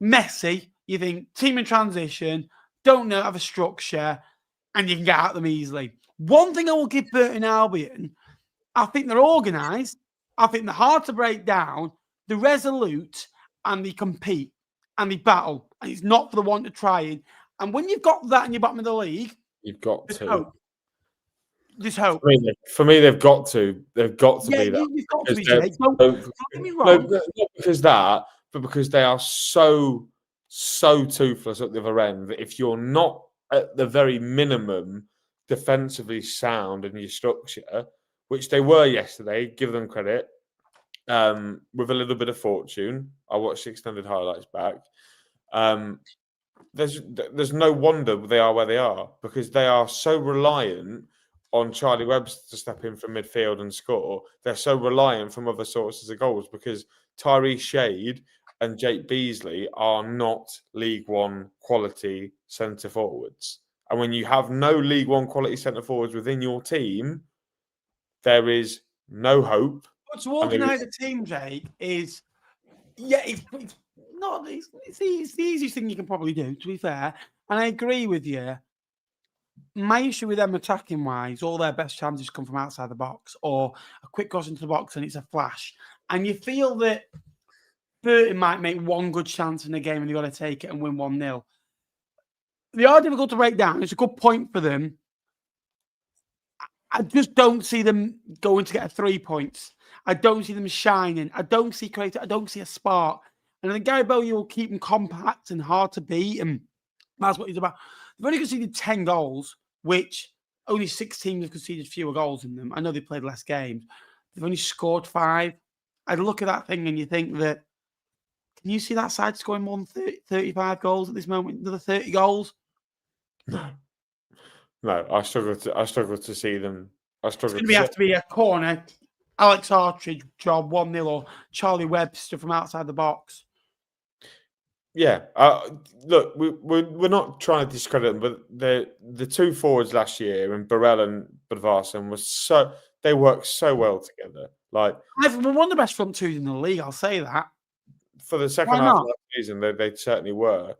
messy, you think team in transition, don't have a structure, and you can get at them easily. One thing I will give Burton Albion, I think they're organised, I think they're hard to break down, they're resolute, and they compete, and they battle, and it's not for the want of trying. And when you've got that in your bottom of the league, you've got to. Hope. There's hope. For me, they've got to be that. You've got to be, Jake. Don't get me wrong. No, not because that, but because they are so toothless at the other end that if you're not at the very minimum defensively sound in your structure, which they were yesterday, give them credit, with a little bit of fortune. I watched the extended highlights back. There's no wonder they are where they are because they are so reliant on Charlie Webster to step in from midfield and score. They're so reliant from other sources of goals because Tyree Shade and Jake Beasley are not League One quality centre forwards. And when you have no League One quality centre forwards within your team, there is no hope. But to organise a team, Jake, it's the easiest thing you can probably do, to be fair. And I agree with you. My issue with them attacking wise, all their best chances come from outside the box or a quick cross into the box and it's a flash. And you feel that Burton might make one good chance in a game and they've got to take it and win 1-0. They are difficult to break down. It's a good point for them. I just don't see them going to get 3 points. I don't see them shining. I don't see creative. I don't see a spark. And I think Gary Bowyer will keep them compact and hard to beat. And that's what he's about. They've only conceded 10 goals, which only 6 teams have conceded fewer goals in them. I know they played less games. They've only scored 5. I'd look at that thing and you think that, can you see that side scoring more than 35 goals at this moment? Another 30 goals? No, I struggle to see them. It's going to have to be a corner, Alex Archridge job 1-0, or Charlie Webster from outside the box. Yeah, look, we're not trying to discredit them, but the two forwards last year, and Burrell and Budvarsson, they worked so well together. Like, one of the best front twos in the league, I'll say that. For the second half of the season, they certainly were.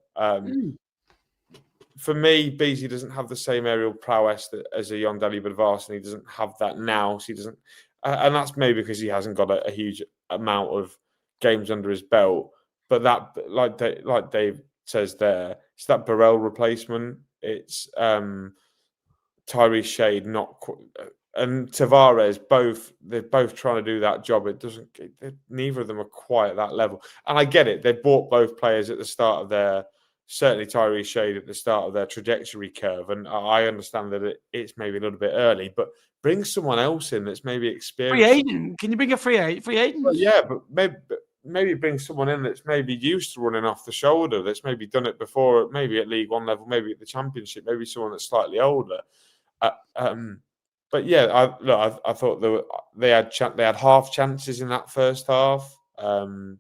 For me, Beasley doesn't have the same aerial prowess as a young Dali Budvarsson. He doesn't have that now. So he doesn't, and that's maybe because he hasn't got a huge amount of games under his belt. But that, like Dave says there, it's that Burrell replacement. It's Tyrese Shade, and Tavares. They're both trying to do that job. Neither of them are quite at that level. And I get it. They bought both players at the start of their. Certainly Tyrese Shade at the start of their trajectory curve, and I understand that it's maybe a little bit early, but bring someone else in that's maybe experienced. Free agent? Can you bring a free agent? Well, yeah, but maybe bring someone in that's maybe used to running off the shoulder, that's maybe done it before, maybe at League One level, maybe at the Championship, maybe someone that's slightly older. But yeah, I thought they had half chances in that first half. There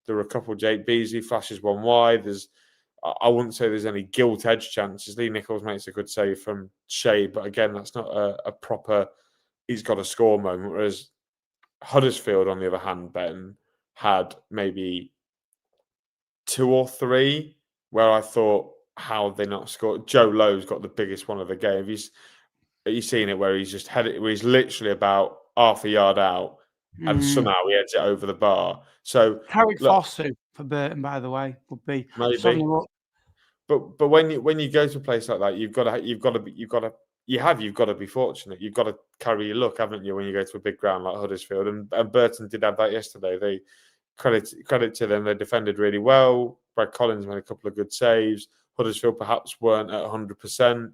were a couple. Jake Beasley flashes one wide. I wouldn't say there's any gilt-edged chances. Lee Nichols makes a good save from Shade, but again, that's not a proper he's got a score moment. Whereas Huddersfield, on the other hand, Ben, had maybe 2 or 3 where I thought, how have they not scored? Joe Lowe's got the biggest one of the game. You've seen it where he's just headed, where he's literally about half a yard out, and somehow he heads it over the bar. So Carrick Fosu for Burton, by the way, would be maybe. But when you go to a place like that, you've got to be fortunate. You've got to carry your luck, haven't you? When you go to a big ground like Huddersfield, and Burton did have that yesterday. They credit to them. They defended really well. Brad Collins made a couple of good saves. Huddersfield perhaps weren't at 100%,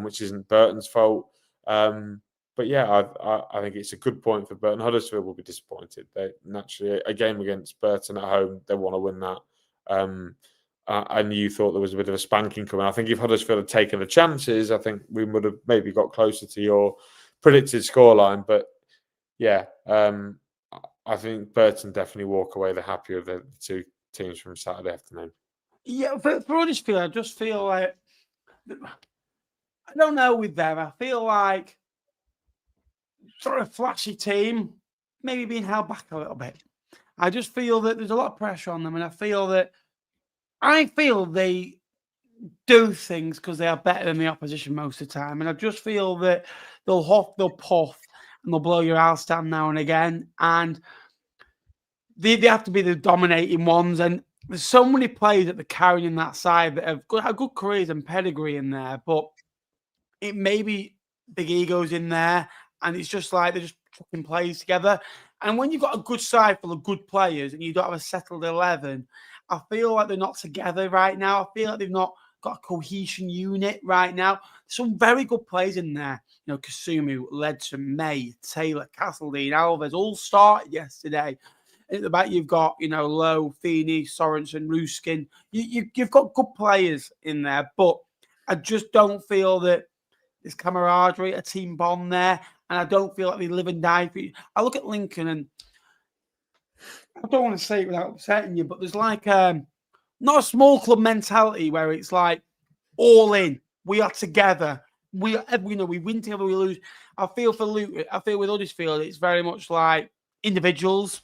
which isn't Burton's fault. But yeah, I think it's a good point for Burton. Huddersfield will be disappointed. They naturally, a game against Burton at home, they want to win that. And you thought there was a bit of a spanking coming. I think if Huddersfield had taken the chances, I think we would have maybe got closer to your predicted scoreline. But yeah, I think Burton definitely walk away the happier of the two teams from Saturday afternoon. Yeah, for Huddersfield, I just feel like, I don't know with them. I feel like sort of flashy team, maybe being held back a little bit. I just feel that there's a lot of pressure on them, and I feel they do things because they are better than the opposition most of the time. And I just feel that they'll huff, they'll puff, and they'll blow your house down now and again. And they have to be the dominating ones. And there's so many players that they're carrying in that side that have good careers and pedigree in there. But it may be big egos in there. And it's just like they're just fucking plays together. And when you've got a good side full of good players and you don't have a settled 11, I feel like they're not together right now. I feel like they've not got a cohesion unit right now. Some very good players in there. You know, Kasumu, Ledson, May, Taylor, Castledine, Alves all started yesterday. At the back, you've got, Lowe, Feeney, Sorensen, Ruskin. You've got good players in there, but I just don't feel that there's camaraderie, a team bond there, and I don't feel like they live and die for you. I look at Lincoln, and I don't want to say it without upsetting you, but there's like not a small club mentality where it's like all in. We are together. We win together, we lose. I feel for Luton. I feel with Huddersfield, it's very much like individuals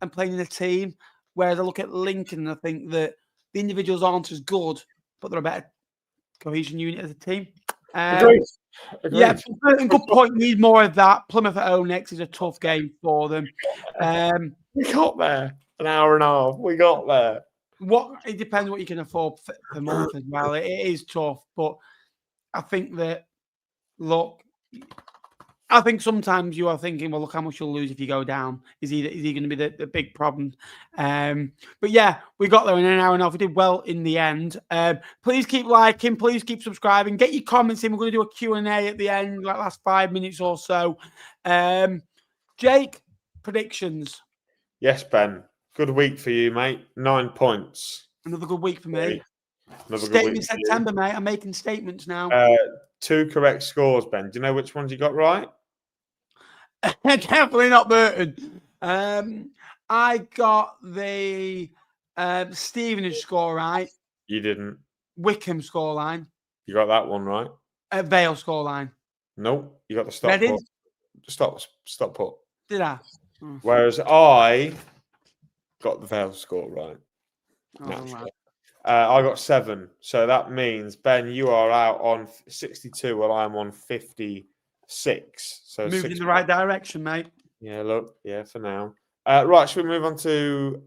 and playing in a team. Whereas I look at Lincoln and I think that the individuals aren't as good, but they're a better cohesion unit as a team. Agreed. Yeah, good point. Need more of that. Plymouth at home next is a tough game for them. We got there an hour and a half. We got there. It depends what you can afford per month as well. It is tough, but I think that I think sometimes you are thinking, well, look how much you'll lose if you go down. Is he going to be the big problem? But yeah, we got there in an hour and a half. We did well in the end. Please keep liking. Please keep subscribing. Get your comments in. We're going to do a Q&A at the end, like last 5 minutes or so. Jake, predictions. Yes, Ben. Good week for you, mate. 9 points. Another good week for me. Another good week. Statement September, mate. I'm making statements now. 2 correct scores, Ben. Do you know which ones you got right? Definitely not Burton. I got the Stevenage score right. You didn't. Wycombe scoreline. You got that one right. Vale scoreline. Nope. You got the Stockport. Stockport. Did I? Whereas I got the Vale score right. Right. I got 7. So that means, Ben, you are out on 62 while I'm on 56. So moving in the right direction, mate. Yeah, look. Yeah, for now. Right, should we move on to...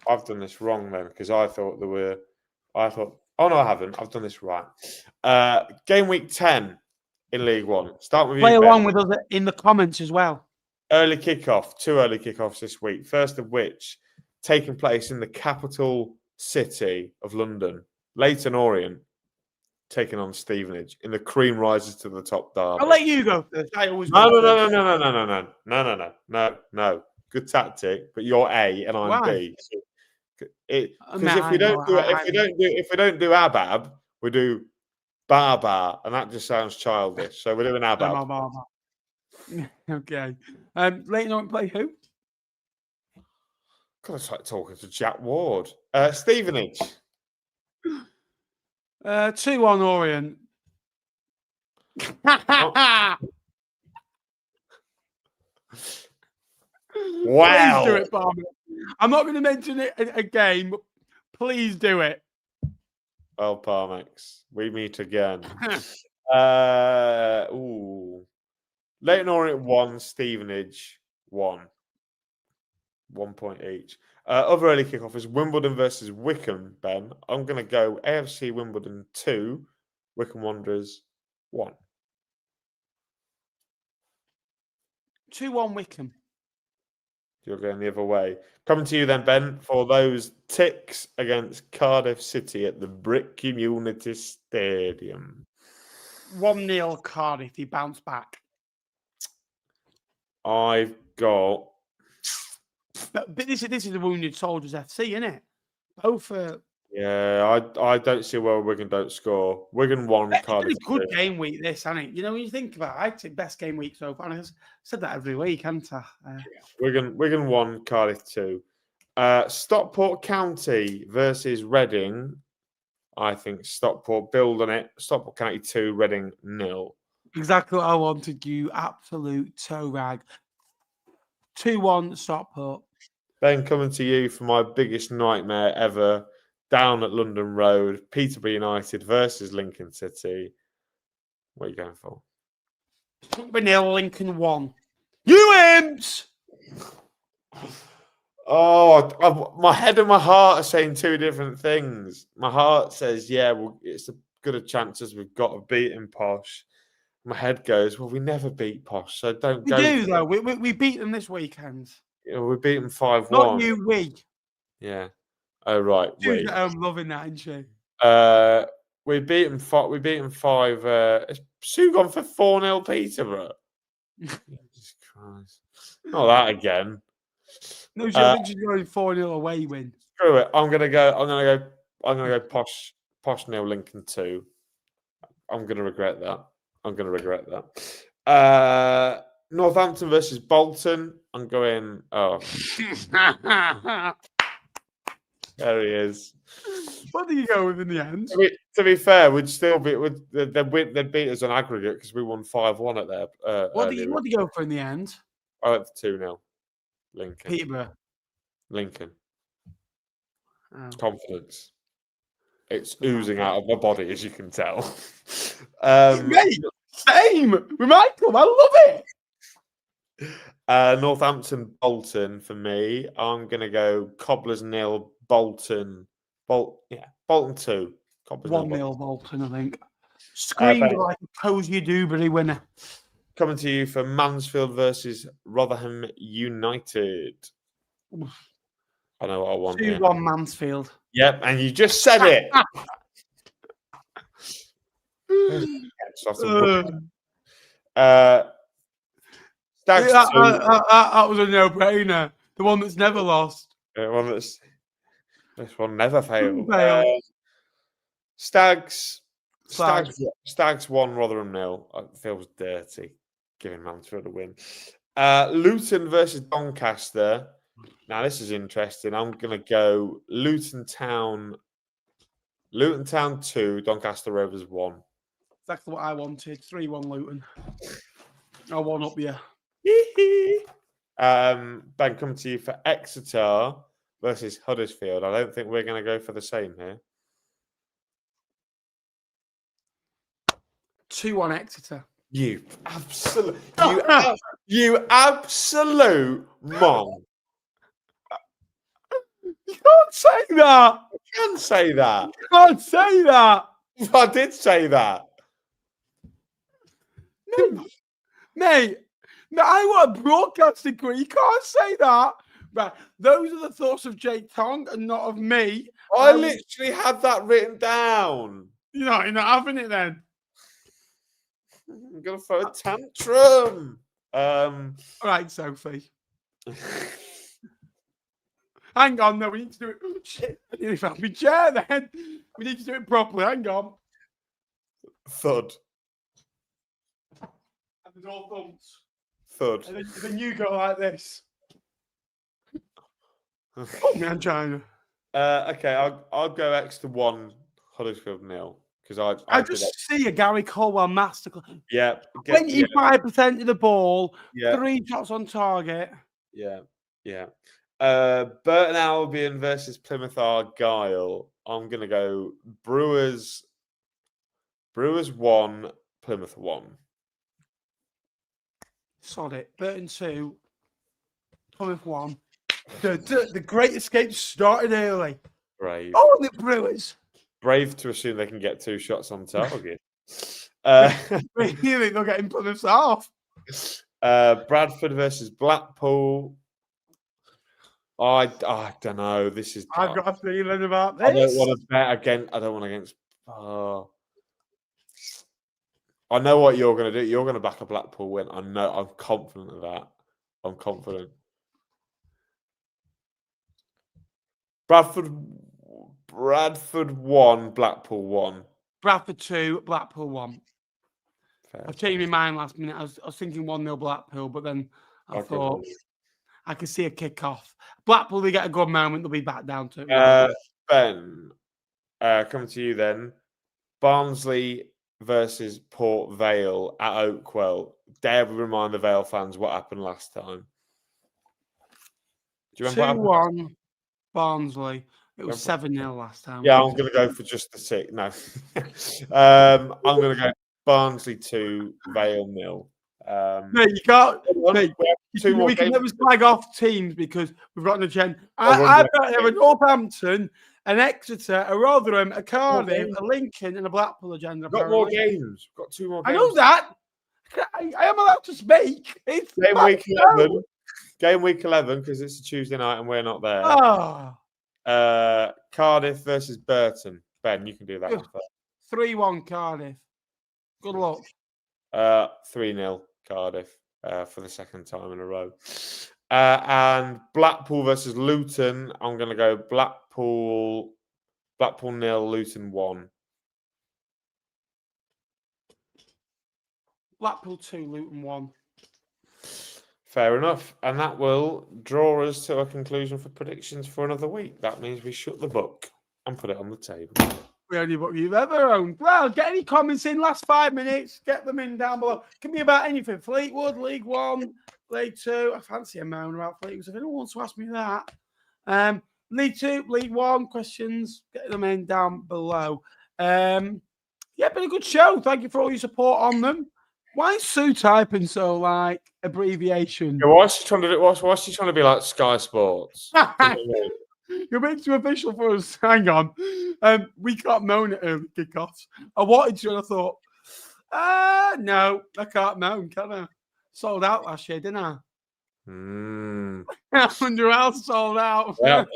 I've done this wrong then, because I thought there were... Oh, no, I haven't. I've done this right. Game week 10 in League One. Start with you, Play Ben. along with us in the comments as well. Early kickoff. 2 early kickoffs this week. First of which taking place in the capital city of London. Leyton Orient taking on Stevenage in the cream rises to the top derby. I'll let you go first. I always No. Good tactic, but you're A and I'm B. Because if we don't do Abab, we do Bar, and that just sounds childish. So we're doing Abab. Okay. Leyton Orient play who? God, it's like talking to Jack Ward. Stevenage. 2-1 Orient. Wow. Please do it, Barney. I'm not going to mention it again, but please do it. Well, Parmex, we meet again. Leyton Orient 1, Stevenage 1. 1 point each. Other early kickoff is Wimbledon versus Wycombe, Ben. I'm going to go AFC Wimbledon 2, Wycombe Wanderers 1. 2-1 Wycombe. You're going the other way. Coming to you then, Ben, for those ticks against Cardiff City at the Brick Community Stadium. 1-0 Cardiff. He bounced back. I've got... But this is the Wounded Soldiers FC, isn't it? Both Yeah, I don't see where Wigan don't score. Wigan 1, Cardiff 2. Good game week, this, hasn't it? You know, when you think about it, I'd say best game week so far. And I've said that every week, haven't I? Wigan 1, Cardiff 2. Stockport County versus Reading. I think Stockport build on it. Stockport County 2, Reading 0. Exactly what I wanted, you absolute toe rag. 2-1 Stockport. Ben, coming to you for my biggest nightmare ever. Down at London Road, Peterborough United versus Lincoln City. What are you going for? 0 Lincoln 1. You imps! Oh, my head and my heart are saying 2 different things. My heart says, yeah, well, it's as good a chance as we've got of beating Posh. My head goes, well, we never beat Posh, so don't go. We do, though. We beat them this weekend. You know, we beat them 5-1. Not you, we. Yeah. Oh, right. Dude, I'm loving that, isn't she? We beat them 5. Sue gone for 4-0 Peterborough. Jesus Christ. Not that again. No, she's going 4-0 away win. Screw it. I'm gonna go Posh 0 Lincoln 2. I'm gonna regret that. Northampton versus Bolton. I'm going. Oh, there he is. What do you go with in the end? To be fair, they'd beat us on aggregate because we won 5-1 at their. What do you go for in the end? I went for 2-0. Lincoln. Peterborough. Lincoln. Oh. Confidence. It's oozing out of my body, as you can tell. Mate, same with Michael. I love it. Northampton, Bolton for me. I'm gonna go Cobblers 0, Bolton. Bolton 2. 1-0 Bolton, I think. Screamed like a Cozy Dewberry winner. Coming to you for Mansfield versus Rotherham United. I know what I want. 2-1 Mansfield. Yep, and you just said it. That was a no-brainer. The one that's never lost. This one never failed. Stags 1, Rotherham 0. It feels dirty giving Mansfield a win. Luton versus Doncaster. Now this is interesting. I'm gonna go Luton Town 2, Doncaster Rovers 1. Exactly what I wanted. 3-1 Luton. I'll one up you. Ben, coming to you for Exeter versus Huddersfield. I don't think we're going to go for the same here. 2-1 Exeter. You absolute mom. You can't say that. You can say that. You can't say that. I did say that. No, mate. No, I want a broadcast degree. You can't say that. Right. Those are the thoughts of Jake Tong and not of me. I literally had that written down. You're not having it then. I'm going to throw a tantrum. All right, Sophie. Hang on. No, we need to do it. Oh, shit. I nearly found my chair then. We need to do it properly. Hang on. Thud. And there's all thumps. Thud. And then you go like this. Oh, man, China. Okay, I'll go Exeter 1, Huddersfield 0. Because I just see a Gary Colwell masterclass. Yeah. 25% of the ball, Yeah. 3 shots on target. Yeah. Burton Albion versus Plymouth Argyle. I'm going to go Brewers 1, Plymouth 1. Sod it. Burton 2, Plymouth 1. The Great Escape started early. Brave. Oh, and the Brewers. Brave to assume they can get 2 shots on target. Really, they're getting Plymouth's off. Bradford versus Blackpool. I don't know. This is. I've got a feeling about this. I don't want to bet against. I don't want against. I know what you're going to do. You're going to back a Blackpool win. I know. I'm confident of that. I'm confident. Bradford 1, Blackpool 1. Bradford 2, Blackpool 1. Fair. I've changed my mind last minute. I was thinking 1-0 Blackpool, but then I thought I could see a kick-off. Blackpool, they get a good moment. They'll be back down to it. Ben, coming to you then. Barnsley versus Port Vale at Oakwell. Dare we remind the Vale fans what happened last time? Do you remember 2-1 Barnsley. It was 7-0 last time. Yeah, I'm going to go for just the 6. No. I'm going to go Barnsley 2, Vale 0. No, you can't. We can never flag off teams because we've got an agenda. I bet there a Northampton, an Exeter, a Rotherham, a Cardiff, a Lincoln, and a Blackpool agenda. Got more games. Got 2 more games. I know that. I am allowed to speak. It's Game week 11 because it's a Tuesday night and we're not there. Oh. Cardiff versus Burton. Ben, you can do that one first. 3-1 Cardiff. Good luck. 3-0 Cardiff for the second time in a row. And Blackpool versus Luton. I'm going to go Blackpool 0, Luton 1. Blackpool 2, Luton 1. Fair enough. And that will draw us to a conclusion for predictions for another week. That means we shut the book and put it on the table. The only book you've ever owned. Well, get any comments in last 5 minutes. Get them in down below. Can be about anything. Fleetwood, League 1, League 2. I fancy a moan about Fleetwood. If anyone wants to ask me that. League 2, League 1 questions. Get them in down below. Been a good show. Thank you for all your support on them. Why is Sue typing so like abbreviation? Yeah, why is she trying to do? Why is she trying to be like Sky Sports? You're being too official for us. Hang on. We can't moan at early kickoffs. I wanted to, and I thought, no, I can't moan, can I? Sold out last year, didn't I? I wonder how else sold out. Yeah,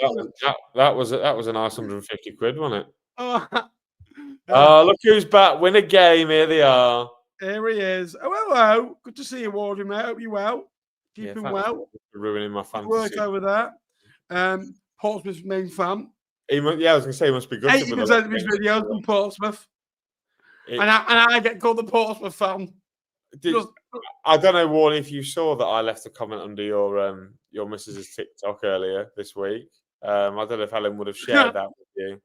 that was a nice 150 quid, wasn't it? Look who's back. Win a game. Here they are. Here he is. Oh, hello. Good to see you, Wardy, mate. Hope you're well. Keeping well. Ruining my fantasy. Work over there. Portsmouth's main fan. I was going to say he must be good. 80% of his videos from Portsmouth. And I get called the Portsmouth fan. I don't know, Warren, if you saw that I left a comment under your missus's TikTok earlier this week. I don't know if Ellen would have shared that with you.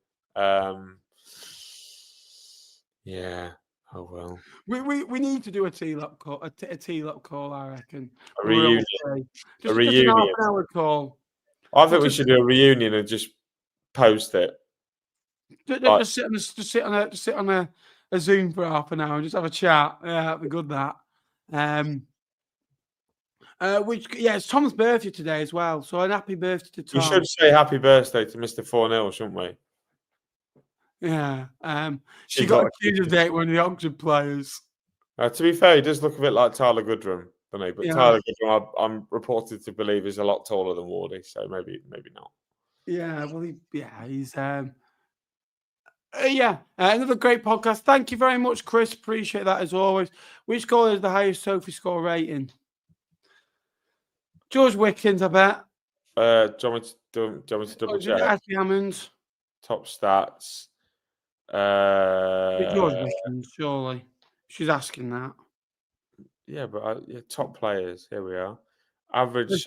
Yeah. Oh well. We need to do a T-Lop call. A T-Lop call, I reckon. A reunion. Just an half an hour call. I think we should do a reunion and just post it. Just sit on a Zoom for half an hour and just have a chat. Yeah, that'd be good. That. It's Tom's birthday today as well. So an happy birthday to Tom. You should say happy birthday to Mr. 4-0, shouldn't we? Yeah. She got accused of dating one of the Oxford players. To be fair, he does look a bit like Tyler Goodrum, doesn't he? But yeah. Tyler Goodrum, I'm reported to believe, is a lot taller than Wardy, so maybe not. Yeah, well, he's another great podcast. Thank you very much, Chris. Appreciate that as always. Which goal is the highest Sophie score rating? George Wickens, I bet. Do you want me to double check? Ashley Hammond. Top stats. George Wickens, surely. She's asking that. Yeah, but top players. Here we are. Average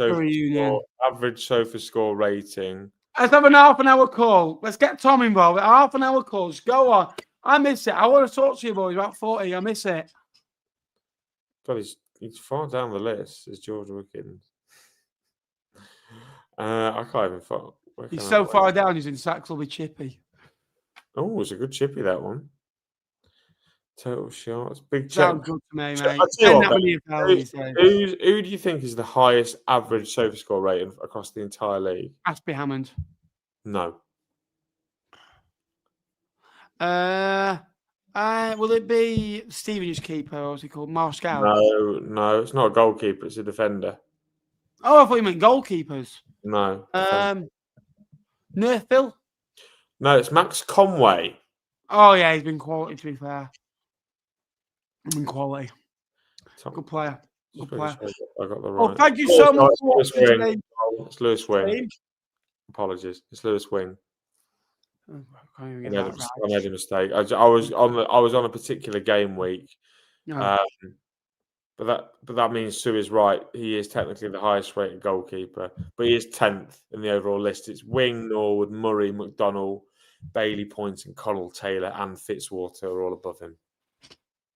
Sophie score rating. Let's have an half an hour call. Let's get Tom involved. A half an hour call. Just go on. I miss it. I want to talk to you boys about 40. I miss it. God, he's far down the list. Is George Wickens? I can't even follow. He's so far down. He's in Saxelby Chippy. Oh, it's a good chippy, that one. Total shots, big sounds good to me, mate. Who do you think is the highest average Sophie score rating across the entire league? Ashby Hammond. No. Will it be Stevenage keeper, or what's he called? Marshall? No, it's not a goalkeeper, it's a defender. Oh, I thought you meant goalkeepers. No. Nerthville? No, it's Max Conway. Oh, yeah, he's been quality, to be fair. Quality. Good player. Good player. I got the right. Oh, thank you so much for watching today. It's Lewis Wing. Apologies. It's Lewis Wing. I made a mistake. I was on a particular game week. No. But that means Sue is right. He is technically the highest rated goalkeeper, but he is 10th in the overall list. It's Wing, Norwood, Murray, McDonnell, Bailey Point, and Connell Taylor and Fitzwater are all above him.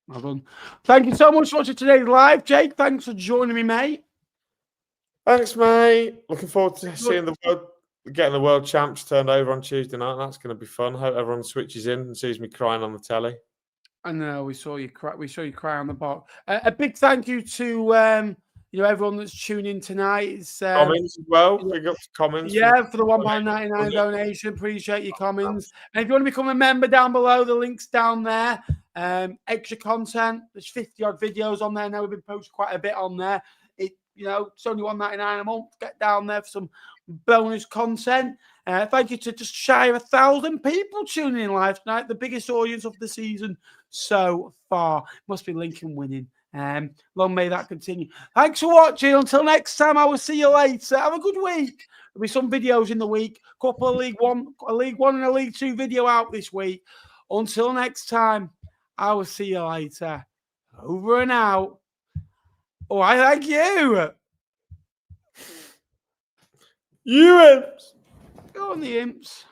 Well done. Thank you so much for watching today's live. Jake, thanks for joining me, mate. Thanks, mate. Looking forward to seeing getting the world champs turned over on Tuesday night. That's going to be fun. Hope everyone switches in and sees me crying on the telly. I know, we saw you cry. We saw you cry on the box. A big thank you to everyone that's tuning in tonight. It's comments as well. Big up to comments. Yeah, for the £1.99 donation. Appreciate your comments. And if you want to become a member, down below, the link's down there. Extra content. There's 50 odd videos on there now. We've been posting quite a bit on there. It's only £1.99 a month. Get down there for some bonus content. Thank you to just shy of 1,000 people tuning in live tonight. The biggest audience of the season so far. Must be Lincoln winning. Long may that continue. Thanks for watching. Until next time, I will see you later. Have a good week. There'll be some videos in the week. A couple of League One and a League Two video out this week. Until next time, I will see you later. Over and out. Oh, I thank you. You Imps. Go on the Imps.